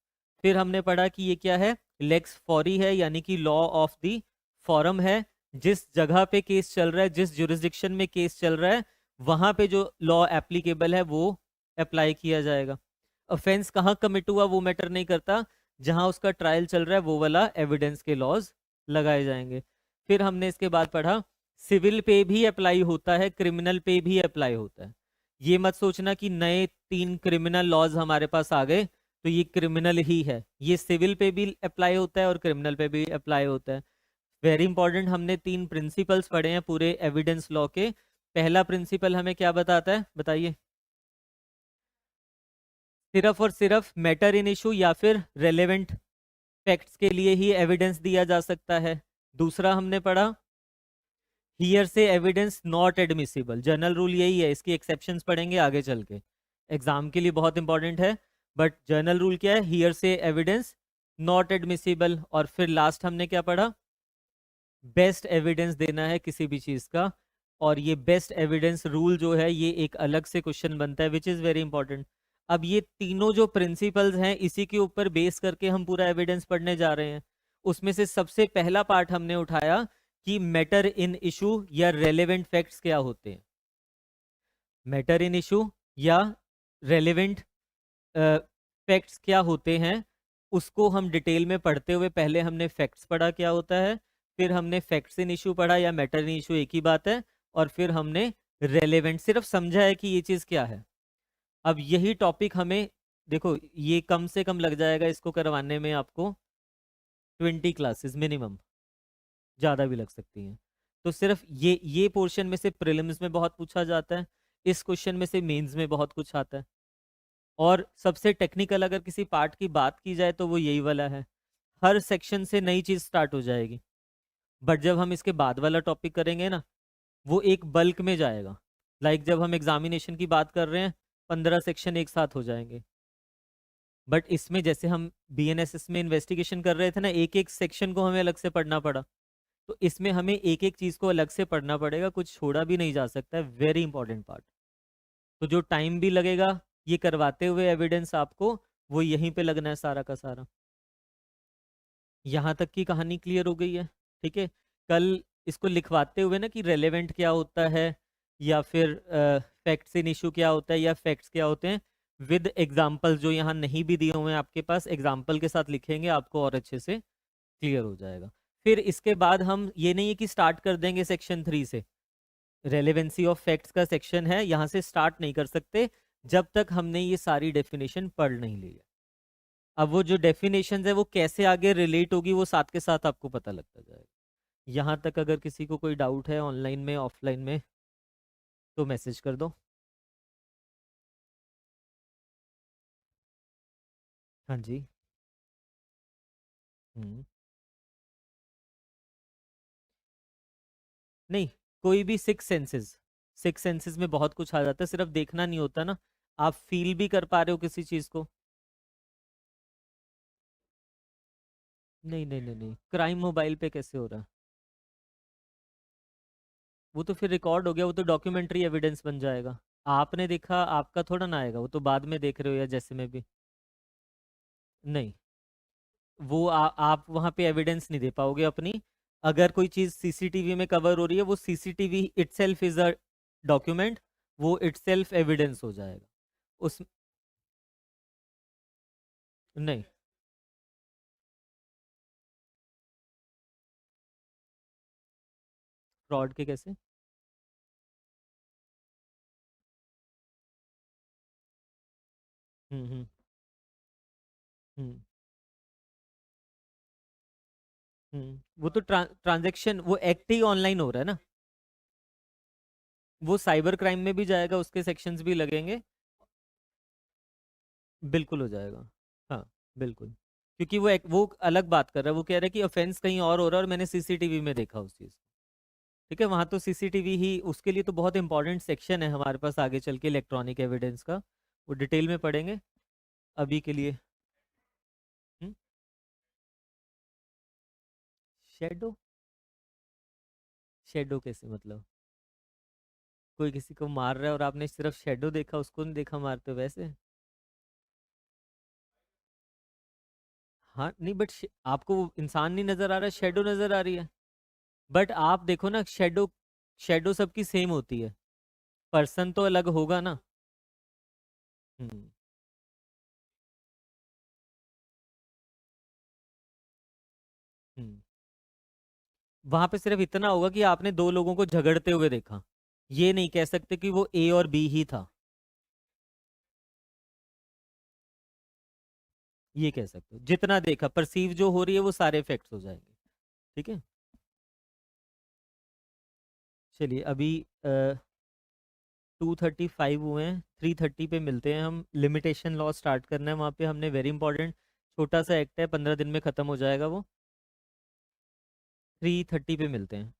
Speaker 1: फिर हमने पढ़ा कि ये क्या है? लेक्स फॉरी है, यानी कि लॉ ऑफ द फॉरम है। जिस जगह पे केस चल रहा है, जिस जुरिस्डिक्शन में केस चल रहा है, वहां पे जो लॉ एप्लीकेबल है वो अप्लाई किया जाएगा। ऑफेंस कहाँ कमिट हुआ वो मैटर नहीं करता, जहां उसका ट्रायल चल रहा है वो वाला एविडेंस के लॉज लगाए जाएंगे। फिर हमने इसके बाद पढ़ा सिविल पे भी अप्लाई होता है, क्रिमिनल पे भी अप्लाई होता है। ये मत सोचना कि नए 3 क्रिमिनल लॉज हमारे पास आ गए तो ये क्रिमिनल ही है। ये सिविल पे भी अप्लाई होता है और क्रिमिनल पे भी अप्लाई होता है। वेरी इंपॉर्टेंट, हमने 3 प्रिंसिपल्स पढ़े हैं पूरे एविडेंस लॉ के। पहला प्रिंसिपल हमें क्या बताता है, बताइए? सिर्फ और सिर्फ मैटर इन इशू या फिर रेलेवेंट फैक्ट्स के लिए ही एविडेंस दिया जा सकता है। दूसरा हमने पढ़ा हियर से evidence not admissible. General rule यही है, इसकी एक्सेप्शंस पढ़ेंगे आगे चल के, एग्जाम के लिए बहुत इंपॉर्टेंट है। बट जनरल रूल क्या है? हियर से एविडेंस नॉट एडमिसिबल। और फिर लास्ट हमने क्या पढ़ा? बेस्ट एविडेंस देना है किसी भी चीज का, और ये बेस्ट एविडेंस रूल जो है ये एक अलग से क्वेश्चन बनता है, विच इज वेरी इंपॉर्टेंट। अब ये तीनों जो प्रिंसिपल्स हैं इसी के ऊपर बेस करके हम पूरा एविडेंस पढ़ने जा रहे हैं। उसमें से सबसे पहला पार्ट हमने उठाया कि मैटर इन इशू या रेलेवेंट फैक्ट्स क्या होते हैं। मैटर इन इशू या रेलेवेंट फैक्ट्स क्या होते हैं, उसको हम डिटेल में पढ़ते हुए पहले हमने फैक्ट्स पढ़ा क्या होता है, फिर हमने फैक्ट्स इन इशू पढ़ा या मैटर इन इशू एक ही बात है, और फिर हमने रेलेवेंट सिर्फ समझा है कि ये चीज़ क्या है। अब यही टॉपिक हमें, देखो ये कम से कम लग जाएगा इसको करवाने में आपको 20 क्लासेस मिनिमम, ज़्यादा भी लग सकती हैं। तो सिर्फ ये पोर्शन में से प्रीलिम्स में बहुत पूछा जाता है, इस क्वेश्चन में से मेंस में बहुत कुछ आता है। और सबसे टेक्निकल अगर किसी पार्ट की बात की जाए तो वो यही वाला है। हर सेक्शन से नई चीज़ स्टार्ट हो जाएगी, बट जब हम इसके बाद वाला टॉपिक करेंगे ना, वो एक बल्क में जाएगा। लाइक जब हम एग्जामिनेशन की बात कर रहे हैं 15 सेक्शन एक साथ हो जाएंगे, बट इसमें जैसे हम बीएनएसएस में इन्वेस्टिगेशन कर रहे थे ना, एक एक सेक्शन को हमें अलग से पढ़ना पड़ा, तो इसमें हमें एक एक चीज़ को अलग से पढ़ना पड़ेगा, कुछ छोड़ा भी नहीं जा सकता है। Very important part. तो जो टाइम भी लगेगा ये करवाते हुए एविडेंस आपको, वो यहीं पे लगना है सारा का सारा। यहाँ तक की कहानी क्लियर हो गई है? ठीक है, कल इसको लिखवाते हुए ना कि रेलेवेंट क्या होता है या फिर फैक्ट्स इन इशू क्या होता है या फैक्ट्स क्या होते हैं, विद एग्जाम्पल, जो यहाँ नहीं भी दिए हुए हैं आपके पास, एग्जाम्पल के साथ लिखेंगे आपको और अच्छे से क्लियर हो जाएगा। फिर इसके बाद हम ये नहीं है कि स्टार्ट कर देंगे सेक्शन 3 से, रेलेवेंसी ऑफ फैक्ट्स का सेक्शन है, यहाँ से स्टार्ट नहीं कर सकते जब तक हमने ये सारी डेफिनेशन पढ़ नहीं ली है। अब वो जो डेफिनेशन है वो कैसे आगे रिलेट होगी वो साथ के साथ आपको पता लगता जाएगा। यहाँ तक अगर किसी को कोई डाउट है ऑनलाइन में ऑफलाइन में तो मैसेज कर दो। हाँ जी। हम्म। नहीं, कोई भी सिक्स सेंसेस में बहुत कुछ आ जाता है, सिर्फ देखना नहीं होता ना, आप फील भी कर पा रहे हो किसी चीज को। नहीं नहीं नहीं नहीं, क्राइम मोबाइल पे कैसे हो रहा है? वो तो फिर रिकॉर्ड हो गया, वो तो डॉक्यूमेंट्री एविडेंस बन जाएगा। आपने देखा, आपका थोड़ा ना आएगा, वो तो बाद में देख रहे हो या जैसे में भी। नहीं, वो आप वहां पे एविडेंस नहीं दे पाओगे अपनी। अगर कोई चीज सीसीटीवी में कवर हो रही है, वो CCTV itself is a document, वो इटसेल्फ एविडेंस हो जाएगा उस। नहीं, फ्रॉड के कैसे? हम्म। हम्म। वो तो ट्रांजैक्शन, वो एक्ट ही ऑनलाइन हो रहा है ना। वो साइबर क्राइम में भी जाएगा, उसके सेक्शंस भी लगेंगे। बिल्कुल हो जाएगा। हाँ, बिल्कुल। क्योंकि वो अलग बात कर रहा है, वो कह रहा है कि ऑफेंस कहीं और हो रहा है और मैंने सीसीटीवी में देखा उस चीज। ठीक है, वहां तो सीसीटीवी ही उसके लिए तो बहुत इंपॉर्टेंट सेक्शन है हमारे पास आगे चल के इलेक्ट्रॉनिक एविडेंस का, वो डिटेल में पढ़ेंगे। अभी के लिए। शेडो? शेडो कैसे मतलब? कोई किसी को मार रहा है और आपने सिर्फ शेडो देखा, उसको नहीं देखा मारते हुए वैसे? हाँ नहीं, बट आपको वो इंसान नहीं नजर आ रहा है, शेडो नजर आ रही है। बट आप देखो ना, शेडो, शेडो सबकी सेम होती है, पर्सन तो अलग होगा ना। हम्म। हम्म। वहां पे सिर्फ इतना होगा कि आपने दो लोगों को झगड़ते हुए देखा, ये नहीं कह सकते कि वो ए और बी ही था। ये कह सकते हो जितना देखा, परसीव जो हो रही है वो सारे फैक्ट्स हो जाएंगे। ठीक है। चलिए अभी 2:35 हुए हैं, 3:30 पे मिलते हैं हम। लिमिटेशन लॉ स्टार्ट करना है वहाँ पे हमने, वेरी इंपॉर्टेंट, छोटा सा एक्ट है, 15 दिन में खत्म हो जाएगा वो। 3:30 पे मिलते हैं।